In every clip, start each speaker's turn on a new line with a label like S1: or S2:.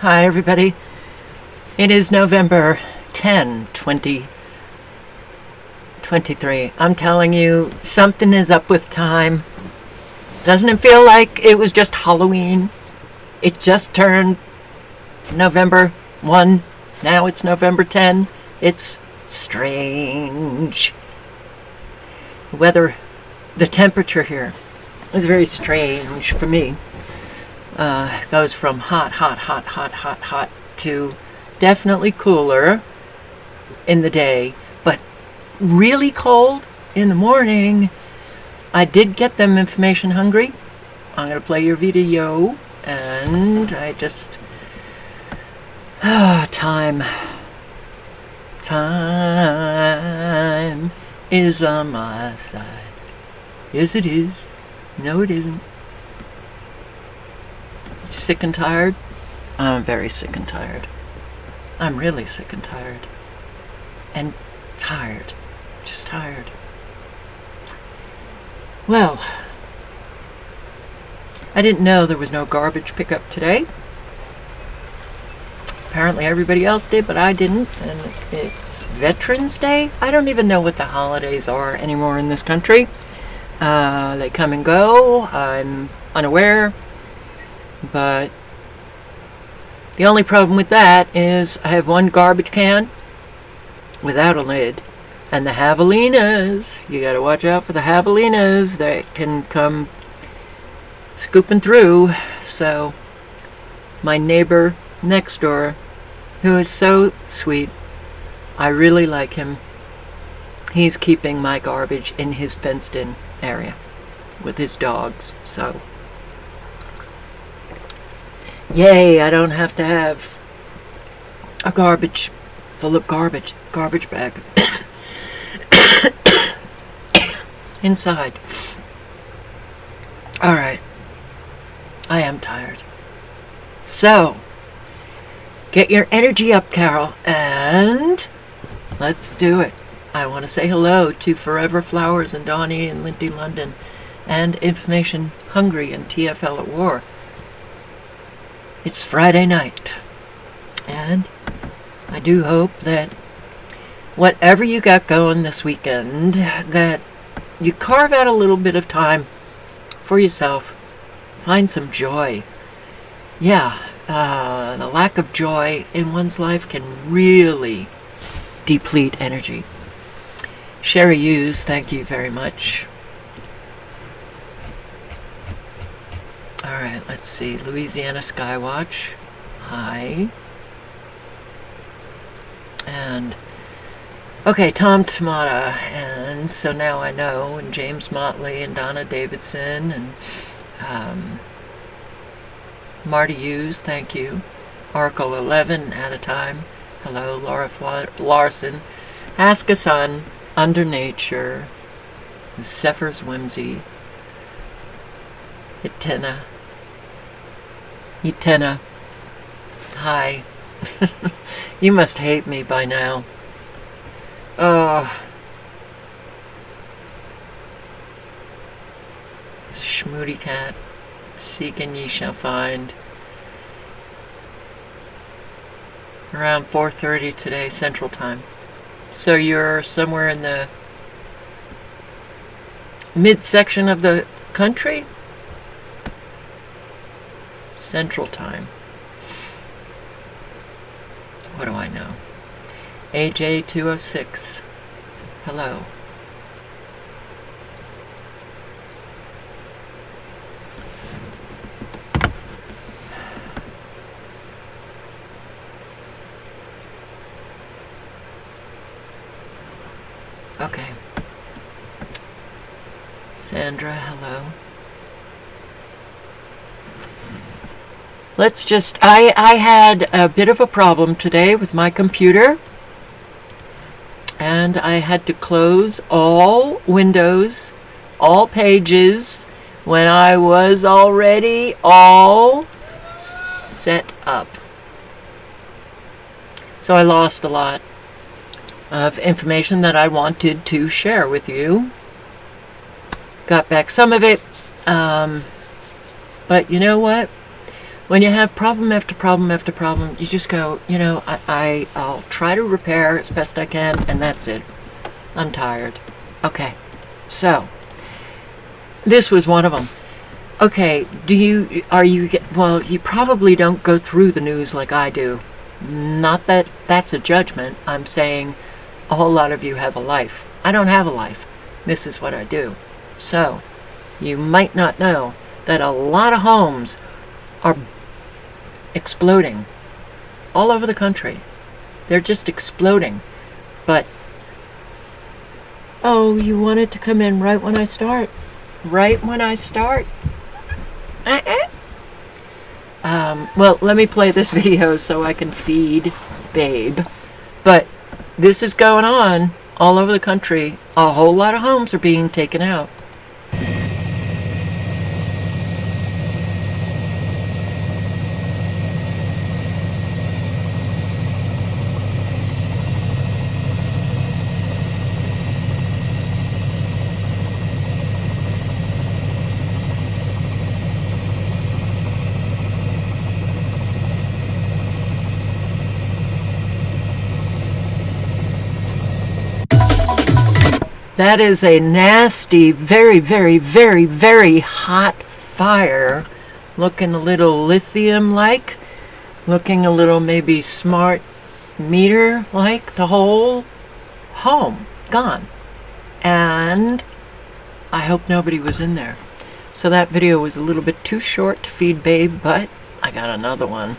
S1: Hi, everybody. It is November 10, 2023. I'm telling you, something is up with time. Doesn't it feel like it was just Halloween? It just turned November 1. Now it's November 10. It's strange. The temperature here is very strange for me. Goes from hot to definitely cooler in the day, but really cold in the morning. I did get them information hungry. I'm going to play your video, and I just... Time is on my side. Yes, it is. No, it isn't. Sick and tired? I'm very sick and tired. I'm really sick and tired. And tired. Just tired. Well, I didn't know there was no garbage pickup today. Apparently everybody else did, but I didn't. And it's Veterans Day. I don't even know what the holidays are anymore in this country. They come and go. I'm unaware. But the only problem with that is I have one garbage can without a lid. And the javelinas, you gotta watch out for the javelinas that can come scooping through. So my neighbor next door, who is so sweet, I really like him, he's keeping my garbage in his fenced in area with his dogs. So yay, I don't have to have a garbage full of garbage bag inside. All right. I am tired. So, get your energy up, Carol, and let's do it. I want to say hello to Forever Flowers and Donnie and Lindy London and Information Hungry and TFL at War. It's Friday night, and I do hope that whatever you got going this weekend, that you carve out a little bit of time for yourself. Find some joy. Yeah, the lack of joy in one's life can really deplete energy. Sherry Hughes, thank you very much. Alright, let's see. Louisiana Skywatch. Hi. And, okay, Tom Tamata. And so now I know. And James Motley and Donna Davidson. And Marty Hughes, thank you. Oracle 11 at a time. Hello, Laura Larson. Ask a Son. Under Nature. Zephyr's Whimsy. Itena. Hi. You must hate me by now. Schmoody Cat. Seek and ye shall find. Around 4:30 today, Central Time. So you're somewhere in the midsection of the country? Central Time. What do I know? AJ206. Hello. Okay. Sandra, hello. Let's just, I had a bit of a problem today with my computer, and I had to close all windows, all pages, when I was already all set up. So I lost a lot of information that I wanted to share with you. Got back some of it, but you know what? when you have problem after problem after problem, you just go, I'll try to repair as best I can, and that's it. I'm tired. Okay, so this was one of them. Okay, well, you probably don't go through the news like I do. Not that that's a judgment. I'm saying a whole lot of you have a life. I don't have a life. This is what I do. So, you might not know that a lot of homes are exploding all over the country. They're just exploding. But, oh, you want it to come in right when I start? Right when I start? Well, let me play this video so I can feed Babe. But this is going on all over the country. A whole lot of homes are being taken out. That is a nasty, very, very, very, very hot fire. Looking a little lithium-like. Looking a little maybe smart meter-like. The whole home gone. And I hope nobody was in there. So that video was a little bit too short to feed Babe, but I got another one.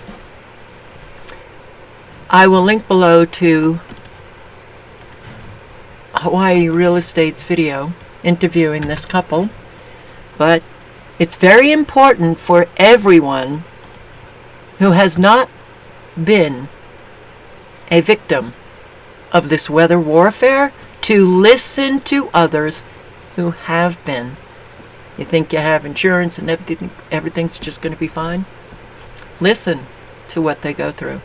S1: I will link below to Hawaii Real Estate's video interviewing this couple, but it's very important for everyone who has not been a victim of this weather warfare to listen to others who have been. You think you have insurance and everything's just going to be fine? Listen to what they go through.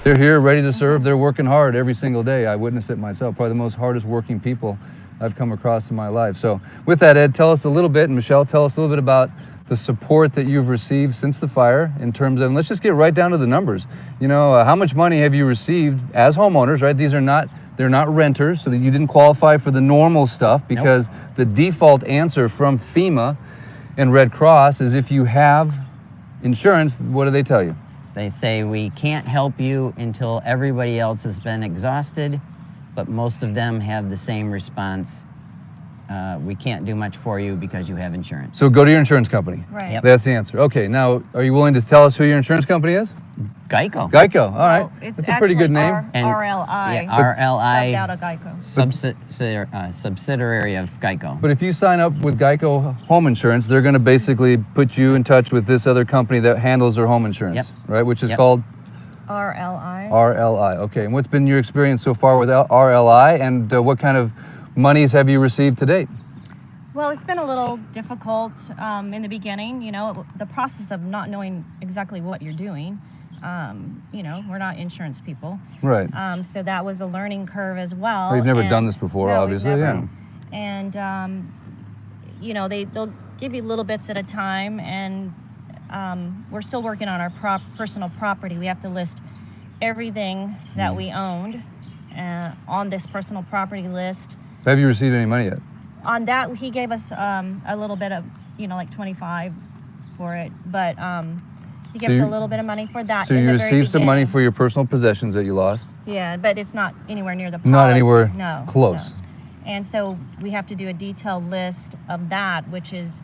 S2: They're here, ready to serve. They're working hard every single day. I witness it myself. Probably the most hardest working people I've come across in my life. So with that, Ed, tell us a little bit, and Michelle, tell us a little bit about the support that you've received since the fire in terms of, and let's just get right down to the numbers. How much money have you received as homeowners, right? They're not renters, so that you didn't qualify for the normal stuff because the default answer from FEMA and Red Cross is if you have insurance, what do they tell you?
S3: They say we can't help you until everybody else has been exhausted, but most of them have the same response. We can't do much for you because you have insurance.
S2: So go to your insurance company.
S4: Right.
S3: Yep.
S2: That's the answer. Okay, now are you willing to tell us who your insurance company is?
S3: Geico.
S2: Geico, all right.
S4: Oh, it's
S2: That's a pretty good name.
S4: actually RLI.
S3: Yeah, RLI.
S4: Subbed out of Geico.
S3: Subsidiary of Geico.
S2: But if you sign up with Geico Home Insurance, they're going to basically put you in touch with this other company that handles their home insurance,
S3: Yep.
S2: right? Which is
S3: Yep.
S2: called
S4: RLI.
S2: RLI. Okay, and what's been your experience so far with RLI, and what kind of monies have you received to date?
S4: Well, it's been a little difficult in the beginning, the process of not knowing exactly what you're doing. We're not insurance people.
S2: Right.
S4: So that was a learning curve as well.
S2: Well, you've never
S4: and-
S2: done this before,
S4: No, we've
S2: obviously,
S4: never.
S2: yeah.
S4: And, they'll give you little bits at a time, and we're still working on our personal property. We have to list everything that we owned on this personal property list.
S2: Have you received any money yet?
S4: On that, he gave us a little bit of, like 25 for it, but he gave us a little bit of money for that.
S2: So
S4: in
S2: you
S4: the very
S2: received some money
S4: beginning.
S2: for your personal possessions that you lost?
S4: Yeah, but it's not anywhere near the policy.
S2: Not anywhere
S4: No,
S2: close.
S4: no. And so we have to do a detailed list of that, which is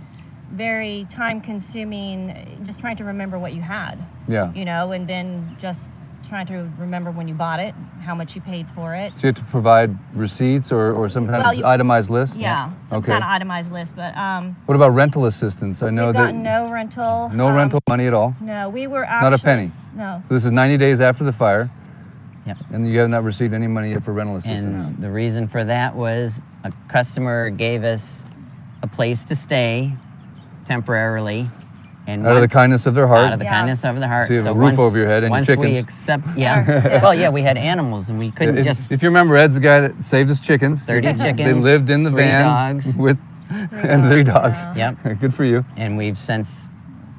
S4: very time consuming, just trying to remember what you had.
S2: Yeah.
S4: And then just trying to remember when you bought it, how much you paid for it.
S2: So you have to provide receipts or some kind of itemized list?
S4: Yeah, some
S2: Okay.
S4: kind of itemized list, but
S2: What about rental assistance? I know
S4: we've
S2: that
S4: gotten no rental.
S2: no rental money at all.
S4: No, we were actually...
S2: Not a penny.
S4: No.
S2: So this is 90 days after the fire,
S3: Yep.
S2: and you have not received any money yet for rental assistance.
S3: And the reason for that was a customer gave us a place to stay temporarily. And
S2: Out of the kindness of their heart.
S3: Out of the
S4: Yeah.
S3: kindness of the heart.
S2: So you have a roof over your head and your
S3: once
S2: chickens.
S3: we accept, well, yeah, we had animals and we couldn't just
S2: If you remember, Ed's the guy that saved his chickens.
S3: 30
S2: They
S3: chickens,
S2: lived in the
S3: 3
S2: van
S3: dogs.
S2: with and 3 dogs.
S4: Yeah.
S3: Yep.
S2: Good for you.
S3: And we've since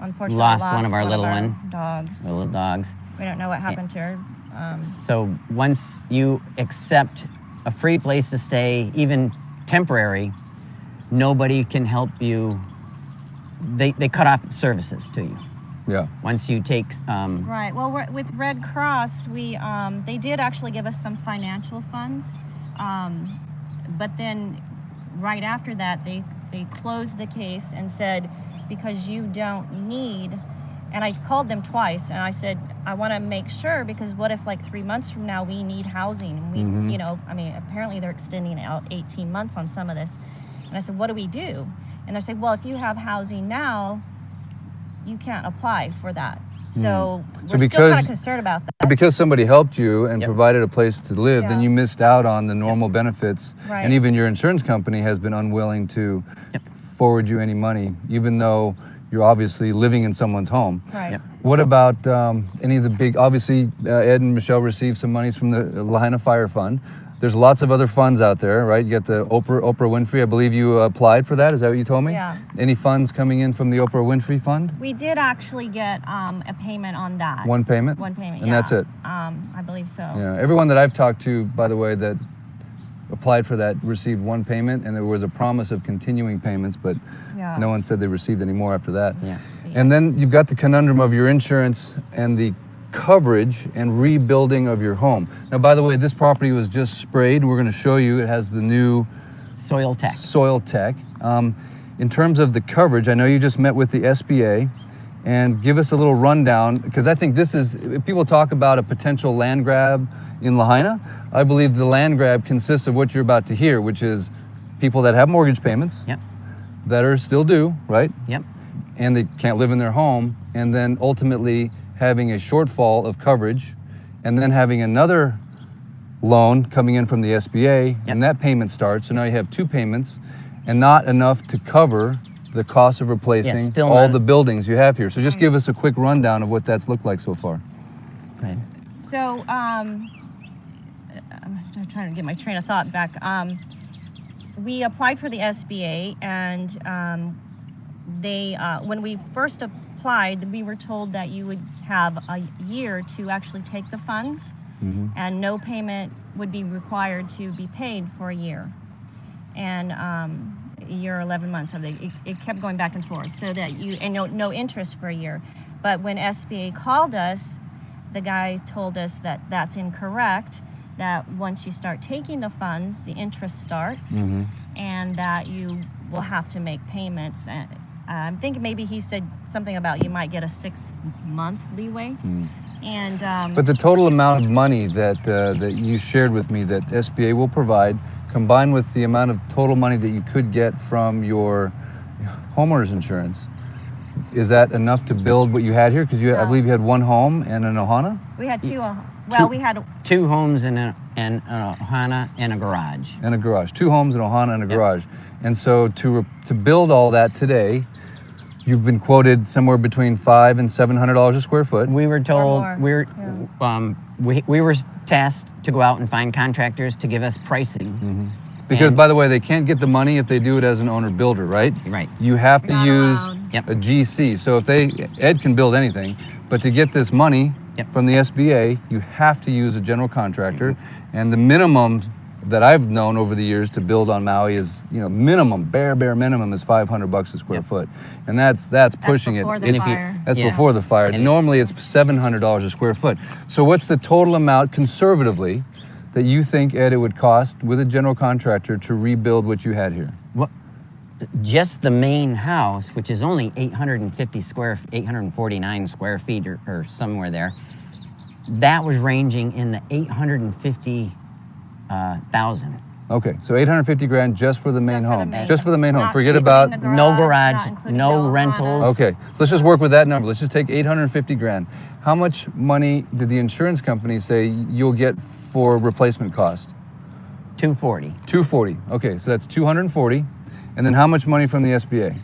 S4: unfortunately
S3: lost one of our little
S4: dogs.
S3: little dogs.
S4: We don't know what happened to her.
S3: So once you accept a free place to stay, even temporary, nobody can help you. They cut off services to you.
S2: Yeah.
S3: Once you take,
S4: Right. Well, with Red Cross, they did actually give us some financial funds, but then right after that, they closed the case and said, because you don't need. And I called them twice, and I said, I want to make sure, because what if like 3 months from now we need housing? We, I mean, apparently they're extending out 18 months on some of this. And I said, what do we do? And they're saying, well, if you have housing now, you can't apply for that. So we're still kind of concerned about that.
S2: Because somebody helped you and
S3: Yep.
S2: provided a place to live, then
S4: Yeah.
S2: you missed out on the normal benefits.
S4: Right.
S2: And even your insurance company has been unwilling to forward you any money, even though you're obviously living in someone's home.
S4: Right.
S3: Yep.
S2: What about any of the big, obviously Ed and Michelle received some monies from the Lahaina Fire Fund. There's lots of other funds out there, right? You got the Oprah Winfrey. I believe you applied for that. Is that what you told me?
S4: Yeah.
S2: Any funds coming in from the Oprah Winfrey Fund?
S4: We did actually get a payment on that.
S2: One payment?
S4: One payment,
S2: And
S4: yeah.
S2: that's it?
S4: I believe so.
S2: Yeah. Everyone that I've talked to, by the way, that applied for that received one payment, and there was a promise of continuing payments, but
S4: Yeah.
S2: no one said they received any more after that.
S3: Yeah.
S2: And then you've got the conundrum of your insurance and the coverage and rebuilding of your home. Now, by the way, this property was just sprayed. We're going to show you. It has the new
S3: Soil Tech.
S2: Soil Tech. In terms of the coverage, I know you just met with the SBA, and give us a little rundown, because I think this is, if people talk about a potential land grab in Lahaina, I believe the land grab consists of what you're about to hear, which is people that have mortgage payments
S3: Yep.
S2: that are still due, right?
S3: Yep.
S2: And they can't live in their home, and then ultimately having a shortfall of coverage, and then having another loan coming in from the SBA, and that payment starts. So now you have two payments, and not enough to cover the cost of replacing
S3: still
S2: all
S3: not-
S2: the buildings you have here. So just give us a quick rundown of what that's looked like so far.
S3: Go ahead.
S4: So, I'm trying to get my train of thought back. We applied for the SBA, and when we first applied, we were told that you would have a year to actually take the funds, and no payment would be required to be paid for a year. And a year, 11 months. So it kept going back and forth, so that no interest for a year. But when SBA called us, the guy told us that that's incorrect, that once you start taking the funds, the interest starts, and that you will have to make payments. And I'm thinking maybe he said something about you might get a 6-month leeway. And
S2: But the total amount of money that you shared with me that SBA will provide, combined with the amount of total money that you could get from your homeowner's insurance, is that enough to build what you had here? Because I believe you had one home and an ohana?
S4: we had we had
S3: 2 homes and an ohana and a garage.
S2: And a garage. 2 homes, an ohana, and a garage. And so to build all that today, you've been quoted somewhere between $500 and $700 a square foot.
S3: We were told
S4: more.
S3: we were tasked to go out and find contractors to give us pricing.
S2: Because,
S3: And-
S2: by the way, they can't get the money if they do it as an owner builder, right?
S3: Right.
S2: You have to
S4: Not
S2: use
S4: allowed.
S3: Yep.
S2: a GC. So if Ed can build anything, but to get this money
S3: Yep.
S2: from the SBA, you have to use a general contractor. And the minimum that I've known over the years to build on Maui is, minimum, bare minimum is $500 a square
S3: Yep.
S2: foot. And that's pushing
S4: before
S2: it.
S4: the
S2: And if you-
S4: fire.
S2: That's
S3: Yeah.
S2: before the fire.
S3: And-
S2: Normally it's $700 a square foot. So what's the total amount conservatively that you think, Ed, it would cost with a general contractor to rebuild what you had here?
S3: What? Just the main house, which is only 849 square feet or somewhere there, that was ranging in the 850,000.
S2: Okay, so 850 grand just for the main
S4: Just for the
S2: home.
S4: main-
S2: Just for the main home.
S4: not
S2: Forget
S4: including
S2: about.
S4: the
S3: No
S4: not
S3: garage,
S4: including
S3: no
S4: the
S3: rentals.
S4: ohana.
S2: Okay, so let's just work with that number. Let's just take 850 grand. How much money did the insurance company say you'll get for replacement cost?
S3: 240.
S2: 240. Okay, so that's 240. And then how much money from the SBA?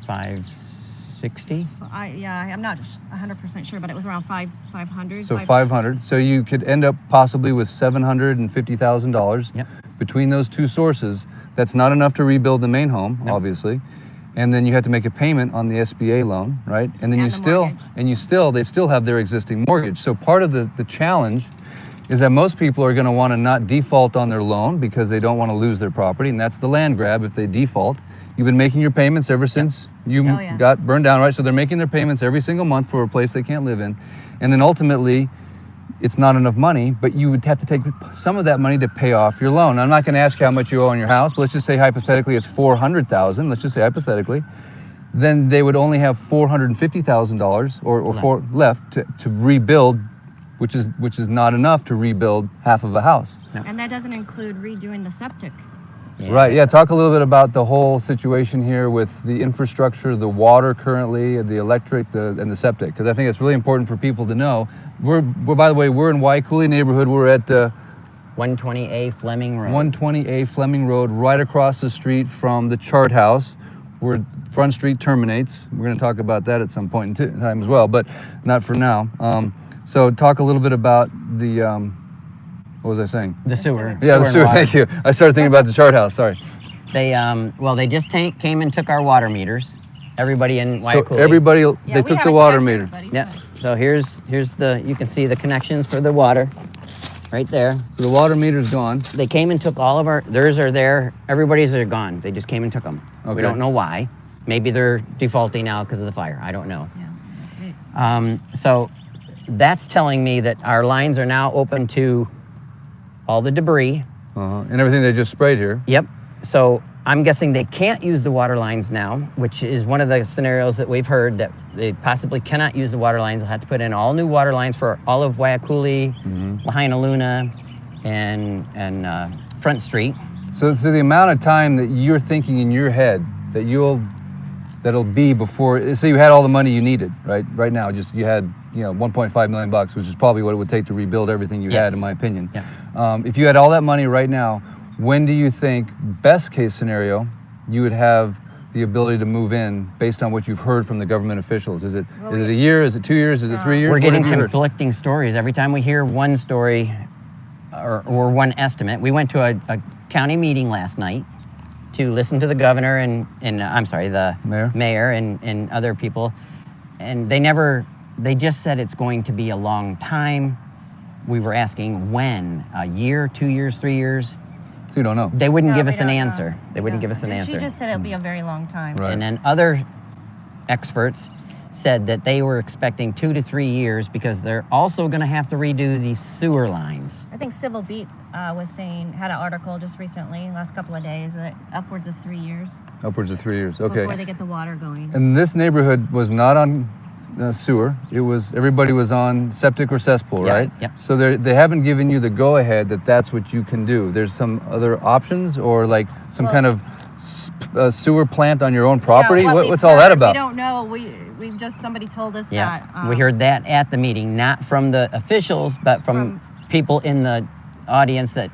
S3: 560.
S4: I'm not 100% sure, but it was around 500.
S2: So 500. So you could end up possibly with $750,000
S3: Yep.
S2: between those two sources. That's not enough to rebuild the main home, obviously. and then you have to make a payment on the SBA loan, right? And then
S4: And
S2: you
S4: the
S2: still,
S4: mortgage.
S2: they still have their existing mortgage. So part of the challenge is that most people are going to want to not default on their loan because they don't want to lose their property, and that's the land grab if they default. You've been making your payments ever since you
S4: Oh, yeah.
S2: got burned down, right? So they're making their payments every single month for a place they can't live in. And then ultimately, it's not enough money, but you would have to take some of that money to pay off your loan. I'm not going to ask you how much you owe on your house, but let's just say hypothetically it's $400,000. Let's just say hypothetically. Then they would only have $450,000 or left to rebuild, which is not enough to rebuild half of a house.
S4: And that doesn't include redoing the septic.
S2: Right, yeah, talk a little bit about the whole situation here with the infrastructure, the water currently, the electric, and the septic, because I think it's really important for people to know. We're by the way, we're in Waiakuli neighborhood. We're at
S3: 120A Fleming Road.
S2: 120A Fleming Road, right across the street from the Chart House, where Front Street terminates. We're going to talk about that at some point in time as well, but not for now. So talk a little bit about the, what was I saying?
S3: The sewer.
S2: Yeah, the
S3: and
S2: sewer,
S3: water.
S2: thank you. I started thinking about the Chart House, sorry.
S3: They they just came and took our water meters. Everybody in
S2: So
S3: Waiakuli.
S2: everybody,
S4: Yeah,
S2: they
S4: we
S2: took the
S4: haven't
S2: water
S4: checked
S2: meter.
S4: everybody's,
S3: Yep.
S4: but-
S3: So here's you can see the connections for the water, right there.
S2: So the water meter's gone.
S3: They came and took all of theirs are there. Everybody's are gone. They just came and took them.
S2: Okay.
S3: We don't know why. Maybe they're defaulting now because of the fire. I don't know. So that's telling me that our lines are now open to all the debris.
S2: And everything they just sprayed here.
S3: Yep. So I'm guessing they can't use the water lines now, which is one of the scenarios that we've heard that they possibly cannot use the water lines. They'll have to put in all new water lines for all of Waiakuli, Lahaina Luna, and Front Street.
S2: So the amount of time that you're thinking in your head that that'll be before, say you had all the money you needed, right? Right now, just you had, $1.5 million bucks, which is probably what it would take to rebuild everything you had, in my opinion.
S3: Yeah.
S2: If you had all that money right now, when do you think, best case scenario, you would have the ability to move in based on what you've heard from the government officials? Is it a year? Is it 2 years? Is it 3 years?
S3: We're
S2: What
S3: getting
S2: have you heard?
S3: conflicting stories. Every time we hear one story or one estimate, we went to a county meeting last night to listen to the governor and I'm sorry, the mayor and other people. And they just said it's going to be a long time. We were asking when, a year, 2 years, 3 years.
S2: So you don't know.
S3: They wouldn't
S4: No,
S3: give
S4: we
S3: us an
S4: don't know.
S3: answer. They
S4: We
S3: wouldn't
S4: don't
S3: give us an
S4: know.
S3: answer.
S4: She just said it'll be a very long time.
S2: Right.
S3: And then other experts said that they were expecting 2 to 3 years because they're also going to have to redo the sewer lines.
S4: I think Civil Beat was saying, had an article just recently, last couple of days, that upwards of 3 years
S2: Upwards of 3 years. Okay.
S4: before they get the water going.
S2: And this neighborhood was not on sewer. Everybody was on septic or cesspool,
S3: Yeah,
S2: right?
S3: yep.
S2: So they haven't given you the go-ahead that that's what you can do. There's some other options, or like some kind of sewer plant on your own property.
S4: Yeah, what
S2: What's
S4: we've
S2: all that
S4: heard,
S2: about?
S4: We don't know. We've just, somebody told us
S3: Yeah,
S4: that.
S3: we heard that at the meeting, not from the officials, but from people in the audience that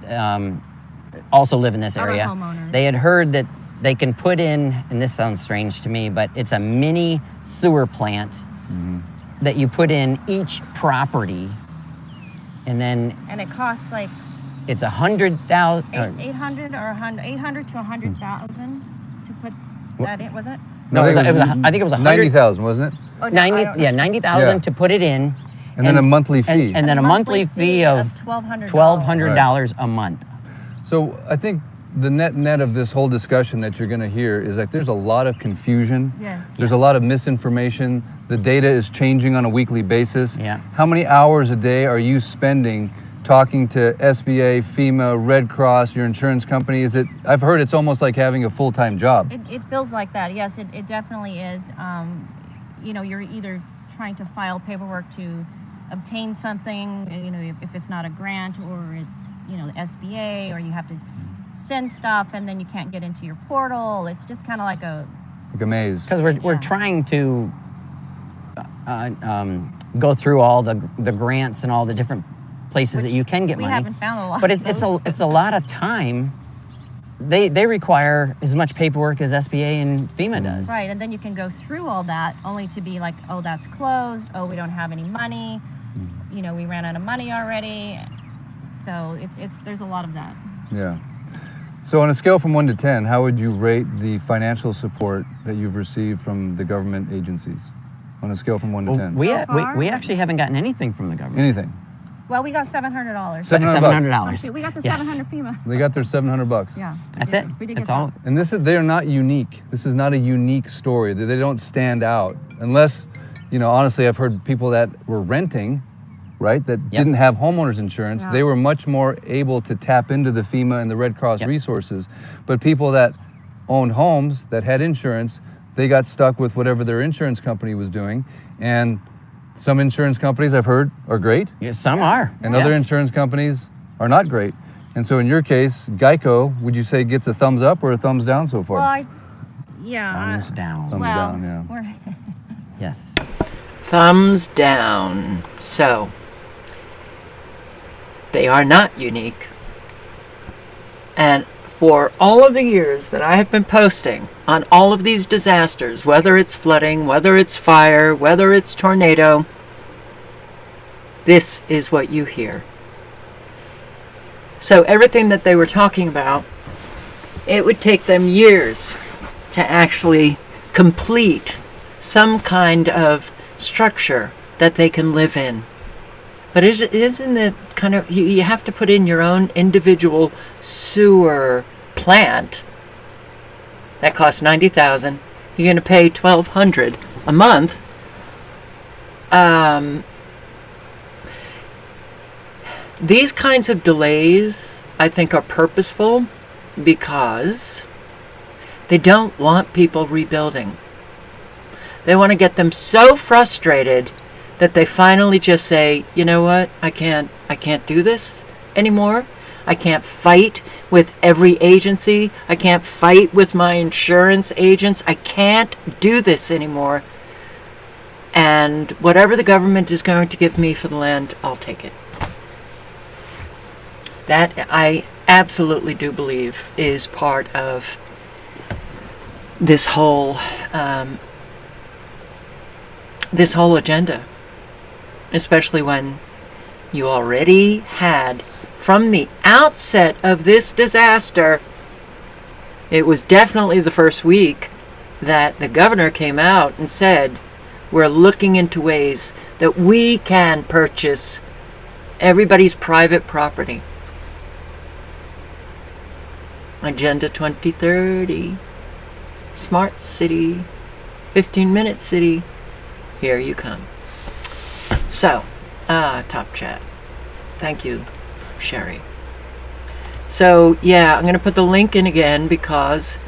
S3: also live in this
S4: Other
S3: area.
S4: homeowners.
S3: They had heard that they can put in, and this sounds strange to me, but it's a mini sewer plant that you put in each property, and then
S4: And it costs like
S3: it's 100,000.
S4: 800 or 100, 800 to 100,000 to put that in, wasn't it?
S3: No, I think it was 100.
S2: 90,000, wasn't it?
S4: Oh, no, I
S3: 90,
S4: don't know.
S3: yeah, 90,000
S2: Yeah.
S3: to put it in.
S2: And then a monthly fee.
S3: And then a monthly fee of
S4: $1,200.
S3: $1,200 a month.
S2: So I think the net of this whole discussion that you're going to hear is like there's a lot of confusion.
S4: Yes.
S2: There's a lot of misinformation. The data is changing on a weekly basis.
S3: Yeah.
S2: How many hours a day are you spending talking to SBA, FEMA, Red Cross, your insurance company? I've heard it's almost like having a full-time job.
S4: It feels like that. Yes, it definitely is. You're either trying to file paperwork to obtain something, if it's not a grant or it's, the SBA, or you have to send stuff and then you can't get into your portal. It's just kind of like
S2: Like a maze.
S3: Because we're
S4: Yeah.
S3: trying to go through all the grants and all the different places that you can get
S4: we
S3: money.
S4: haven't found a lot
S3: But
S4: of those.
S3: it's a lot of time. They require as much paperwork as SBA and FEMA does.
S4: Right, and then you can go through all that only to be like, oh, that's closed. Oh, we don't have any money. We ran out of money already. So there's a lot of that.
S2: Yeah. So on a scale from 1 to 10, how would you rate the financial support that you've received from the government agencies? On a scale from 1 to 10?
S3: We,
S4: So far?
S3: we actually haven't gotten anything from the government.
S2: Anything.
S4: Well, we got $700.
S3: $700.
S4: We got the
S3: Yes.
S4: 700 FEMA.
S2: They got their $700.
S4: Yeah.
S3: That's it.
S4: We did
S3: That's
S4: get
S3: all.
S4: that.
S2: And they are not unique. This is not a unique story. They don't stand out unless, honestly, I've heard people that were renting, right, that
S3: Yep.
S2: didn't have homeowners insurance.
S4: Yeah.
S2: They were much more able to tap into the FEMA and the Red Cross
S3: Yep.
S2: resources. But people that owned homes that had insurance, they got stuck with whatever their insurance company was doing. And some insurance companies I've heard are great,
S3: Yeah, some are.
S2: and other
S3: Yes.
S2: insurance companies are not great. And so in your case, Geico, would you say gets a thumbs up or a thumbs down so far?
S4: Well, yeah.
S3: Thumbs down.
S2: Thumbs
S4: well,
S2: down, yeah.
S4: we're
S3: Yes.
S1: Thumbs down. So, they are not unique. And for all of the years that I have been posting on all of these disasters, whether it's flooding, whether it's fire, whether it's tornado, this is what you hear. So everything that they were talking about, it would take them years to actually complete some kind of structure that they can live in. But isn't it kind of, you have to put in your own individual sewer plant that costs $90,000. You're going to pay $1,200 a month. These kinds of delays, I think, are purposeful because they don't want people rebuilding. They want to get them so frustrated that they finally just say, you know what, I can't do this anymore. I can't fight with every agency. I can't fight with my insurance agents. I can't do this anymore. And whatever the government is going to give me for the land, I'll take it. That I absolutely do believe is part of this whole agenda, especially when you already had, from the outset of this disaster, it was definitely the first week that the governor came out and said, we're looking into ways that we can purchase everybody's private property. Agenda 2030, Smart City, 15-minute city, here you come. So, top chat. Thank you, Sherry. So, yeah, I'm going to put the link in again because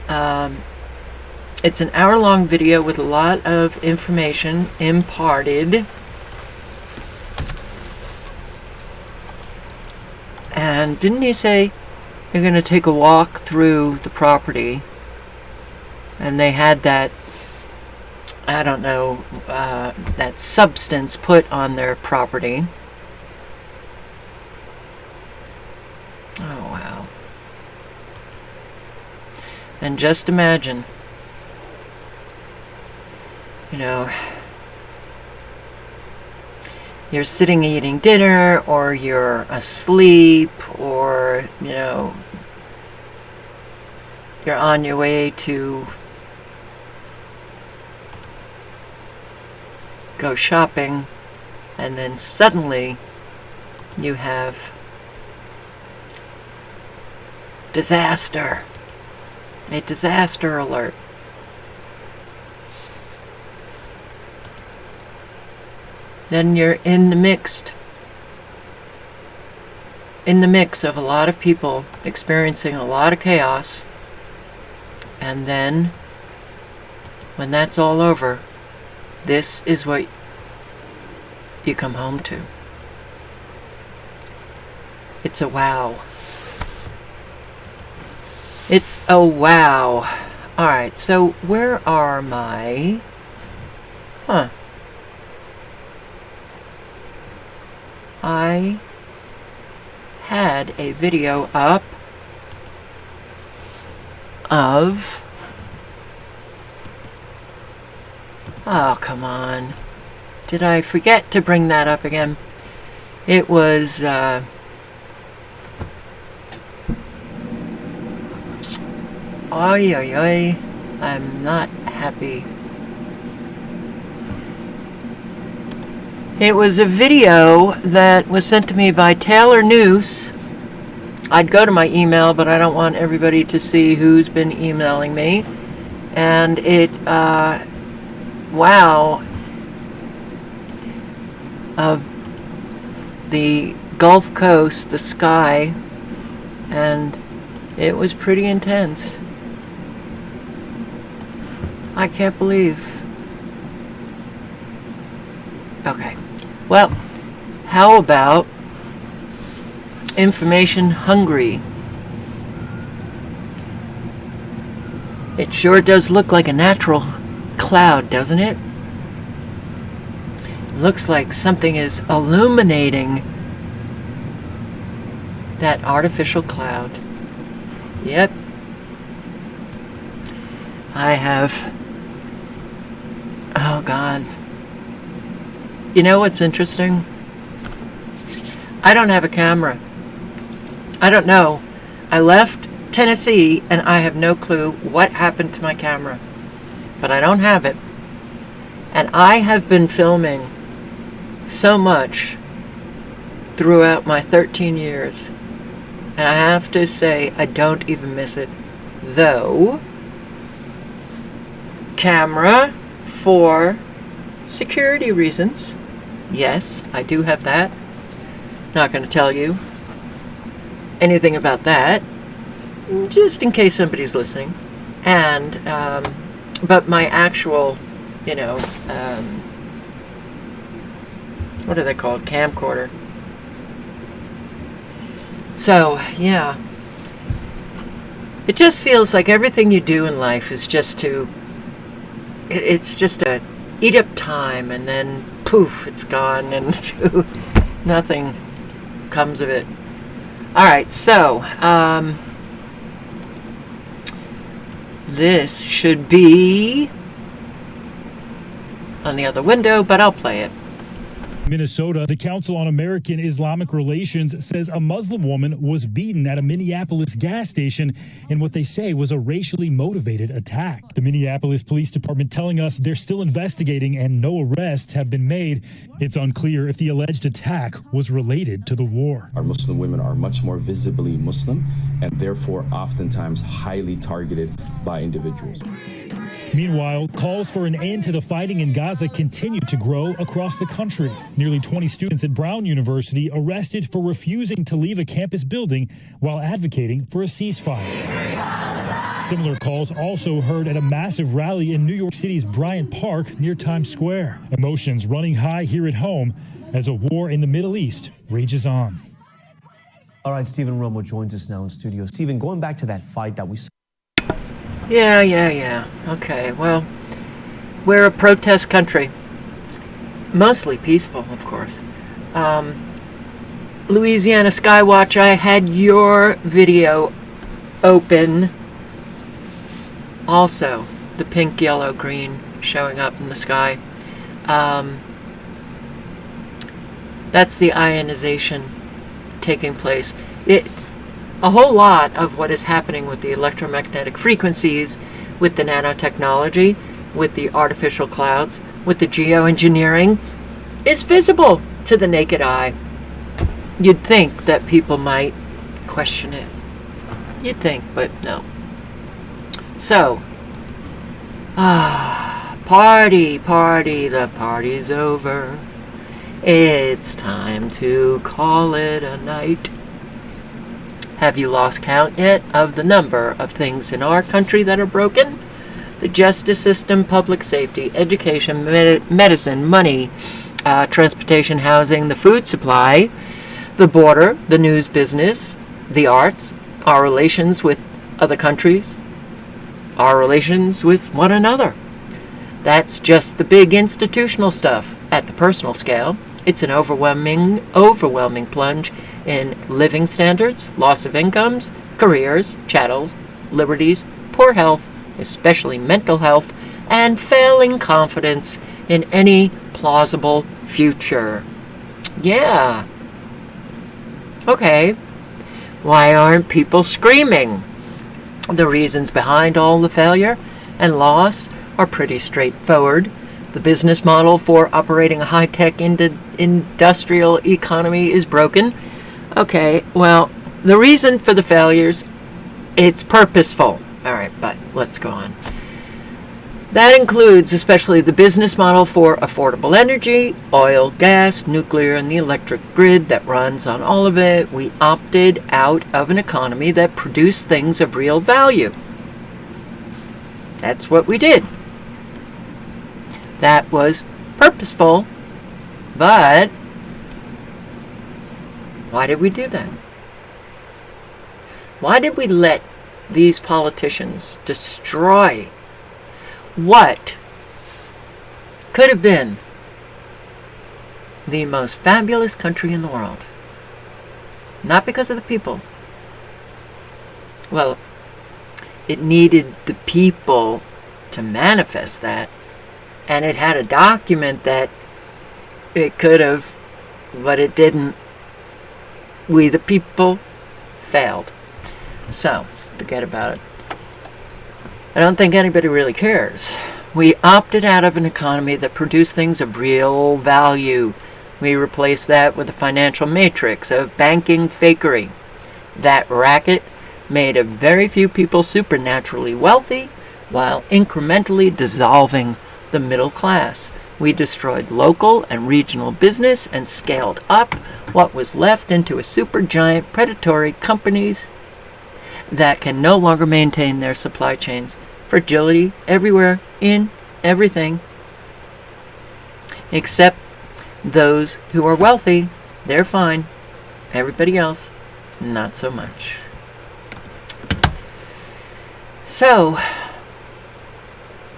S1: it's an hour-long video with a lot of information imparted. And didn't he say you're going to take a walk through the property? And they had that, I don't know, that substance put on their property. Oh, wow. And just imagine, you're sitting eating dinner, or you're asleep, or, you're on your way to go shopping, and then suddenly you have disaster. A disaster alert. Then you're in the mix of a lot of people experiencing a lot of chaos. And then, when that's all over, this is what you come home to. It's a wow. It's a wow. Alright, so where are my... I had a video up of... Oh, come on. Did I forget to bring that up again? It was, Oy, oy, oy. I'm not happy. It was a video that was sent to me by Taylor Noose. I'd go to my email, but I don't want everybody to see who's been emailing me. And it, wow, of the Gulf Coast, the sky, and it was pretty intense. I can't believe. Okay, well, how about information hungry? It sure does look like a natural cloud, doesn't it? Looks like something is illuminating that artificial cloud. Yep. I have... Oh, God. You know what's interesting? I don't have a camera. I don't know. I left Tennessee and I have no clue what happened to my camera. But I don't have it. And I have been filming so much throughout my 13 years. And I have to say, I don't even miss it. Though, camera for security reasons. Yes, I do have that. Not going to tell you anything about that, just in case somebody's listening. And, but my actual, what are they called? Camcorder. So, yeah. It just feels like everything you do in life is just it's just a eat up time, and then poof, it's gone, and nothing comes of it. All right, so this should be on the other window, but I'll play it.
S5: Minnesota, the Council on American Islamic Relations says a Muslim woman was beaten at a Minneapolis gas station in what they say was a racially motivated attack. The Minneapolis Police Department telling us they're still investigating and no arrests have been made. It's unclear if the alleged attack was related to the war.
S6: Our Muslim women are much more visibly Muslim and therefore oftentimes highly targeted by individuals.
S5: Meanwhile, calls for an end to the fighting in Gaza continue to grow across the country. Nearly 20 students at Brown University arrested for refusing to leave a campus building while advocating for a ceasefire. Similar calls also heard at a massive rally in New York City's Bryant Park near Times Square. Emotions running high here at home as a war in the Middle East rages on.
S7: All right, Stephen Romo joins us now in studio. Stephen, going back to that fight that we saw.
S1: Yeah. Okay, well, we're a protest country. Mostly peaceful, of course. Louisiana Skywatch, I had your video open. Also, the pink, yellow, green showing up in the sky. That's the ionization taking place. A whole lot of what is happening with the electromagnetic frequencies, with the nanotechnology, with the artificial clouds, with the geoengineering, is visible to the naked eye. You'd think that people might question it. You'd think, but no. So, party, the party's over. It's time to call it a night. Have you lost count yet of the number of things in our country that are broken? The justice system, public safety, education, medicine, money, transportation, housing, the food supply, the border, the news business, the arts, our relations with other countries, our relations with one another. That's just the big institutional stuff. At the personal scale, it's an overwhelming plunge in living standards, loss of incomes, careers, chattels, liberties, poor health, especially mental health, and failing confidence in any plausible future. Yeah. Okay. Why aren't people screaming? The reasons behind all the failure and loss are pretty straightforward. The business model for operating a high-tech industrial economy is broken. Okay, well, the reason for the failures, it's purposeful. All right, but let's go on. That includes especially the business model for affordable energy, oil, gas, nuclear, and the electric grid that runs on all of it. We opted out of an economy that produced things of real value. That's what we did. That was purposeful, but why did we do that? Why did we let these politicians destroy what could have been the most fabulous country in the world? Not because of the people. Well, it needed the people to manifest that, and it had a document that it could have, but it didn't. We, the people, failed. So, forget about it. I don't think anybody really cares. We opted out of an economy that produced things of real value. We replaced that with a financial matrix of banking fakery. That racket made a very few people supernaturally wealthy while incrementally dissolving the middle class. We destroyed local and regional business and scaled up what was left into a supergiant predatory companies that can no longer maintain their supply chains. Fragility everywhere, in everything. Except those who are wealthy, they're fine. Everybody else, not so much. So,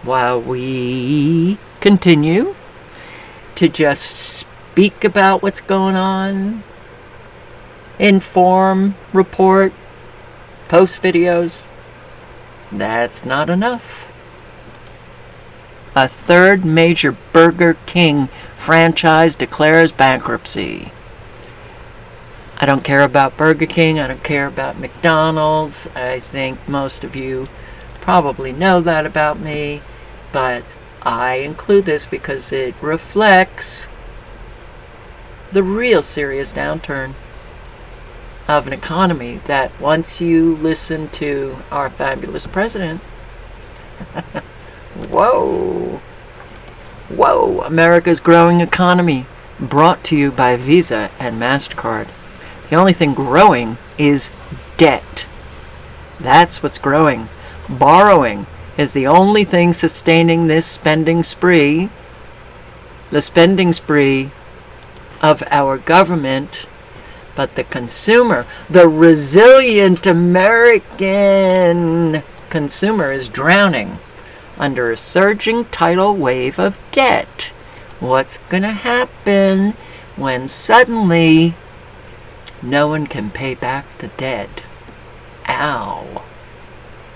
S1: while we continue to just speak about what's going on, inform, report, post videos, that's not enough. A third major Burger King franchise declares bankruptcy. I don't care about Burger King. I don't care about McDonald's. I think most of you probably know that about me, but I include this because it reflects the real serious downturn of an economy that once you listen to our fabulous president, whoa, America's growing economy, brought to you by Visa and MasterCard. The only thing growing is debt. That's what's growing. Borrowing is the only thing sustaining this spending spree, the spending spree of our government. But the consumer, the resilient American consumer, is drowning under a surging tidal wave of debt. What's going to happen when suddenly no one can pay back the debt? Ow.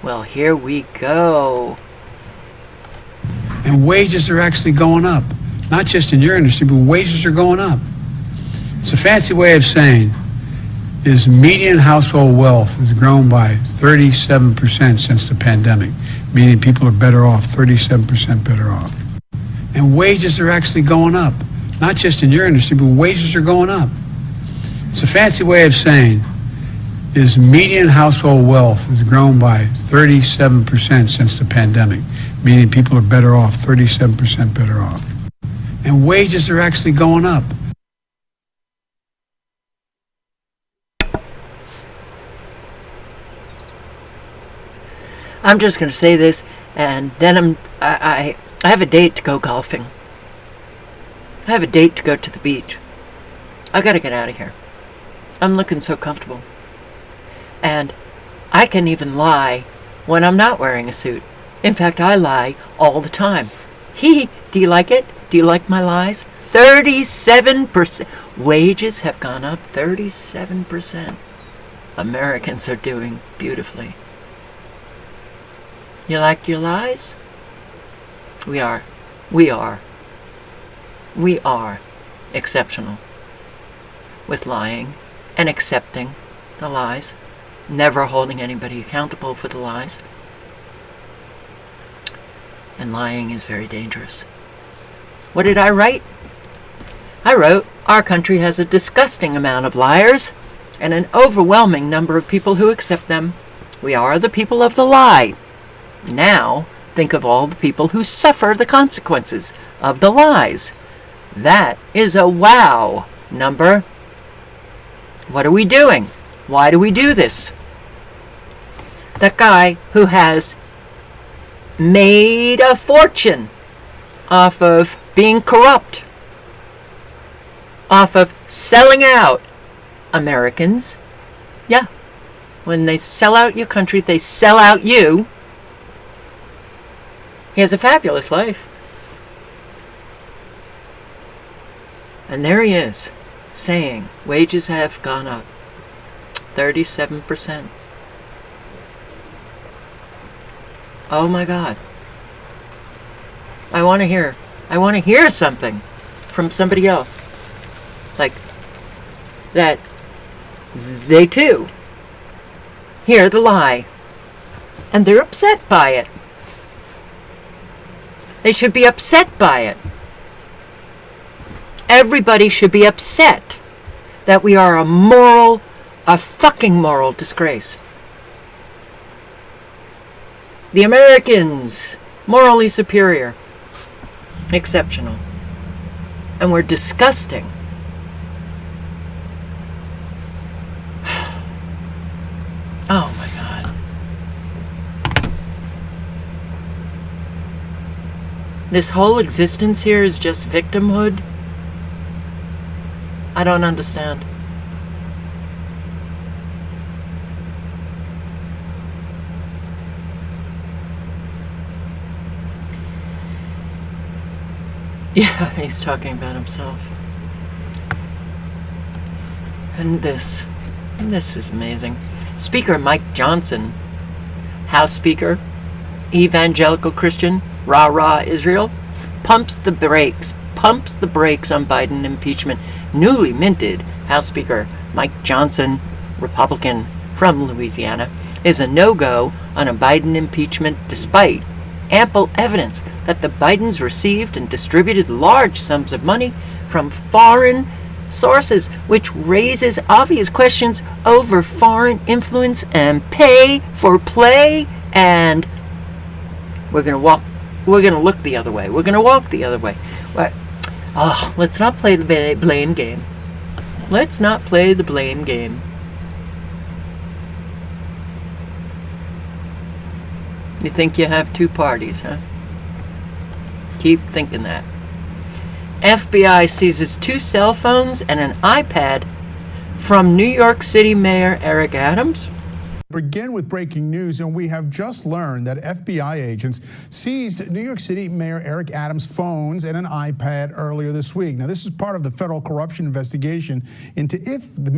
S1: Well, here we go.
S8: And wages are actually going up. Not just in your industry, but wages are going up. It's a fancy way of saying is median household wealth has grown by 37% since the pandemic, meaning people are better off, 37% better off. And wages are actually going up. Not just in your industry, but wages are going up. It's a fancy way of saying is median household wealth has grown by 37% since the pandemic, meaning people are better off, 37% better off. And wages are actually going up.
S1: I'm just going to say this, and then I have a date to go golfing. I have a date to go to the beach. I got to get out of here. I'm looking so comfortable. And I can even lie when I'm not wearing a suit. In fact, I lie all the time. Do you like it? Do you like my lies? 37%. Wages have gone up 37%. Americans are doing beautifully. You like your lies? We are exceptional with lying and accepting the lies. never holding anybody accountable for the lies. And lying is very dangerous. What did I write? I wrote, our country has a disgusting amount of liars and an overwhelming number of people who accept them. We are the people of the lie. Now, think of all the people who suffer the consequences of the lies. That is a wow number. What are we doing? Why do we do this? That guy who has made a fortune off of being corrupt, off of selling out Americans. Yeah, when they sell out your country, they sell out you. He has a fabulous life. And there he is, saying wages have gone up 37%. Oh my God. I want to hear something from somebody else. Like that they too hear the lie and they're upset by it. They should be upset by it. Everybody should be upset that we are a fucking moral disgrace. The Americans, morally superior, exceptional, and we're disgusting. Oh my God. This whole existence here is just victimhood. I don't understand. Yeah, he's talking about himself. And this is amazing. Speaker Mike Johnson, House Speaker, evangelical Christian, rah-rah Israel, pumps the brakes on Biden impeachment. Newly minted House Speaker Mike Johnson, Republican from Louisiana, is a no-go on a Biden impeachment despite ample evidence that the Bidens received and distributed large sums of money from foreign sources, which raises obvious questions over foreign influence and pay for play. And we're going to look the other way. We're going to walk the other way. Let's not play the blame game. Let's not play the blame game. You think you have two parties, huh? Keep thinking that. FBI seizes 2 cell phones and an iPad from New York City Mayor Eric Adams.
S9: Begin with breaking news, and we have just learned that FBI agents seized New York City Mayor Eric Adams' phones and an iPad earlier this week. Now, this is part of the federal corruption investigation into if the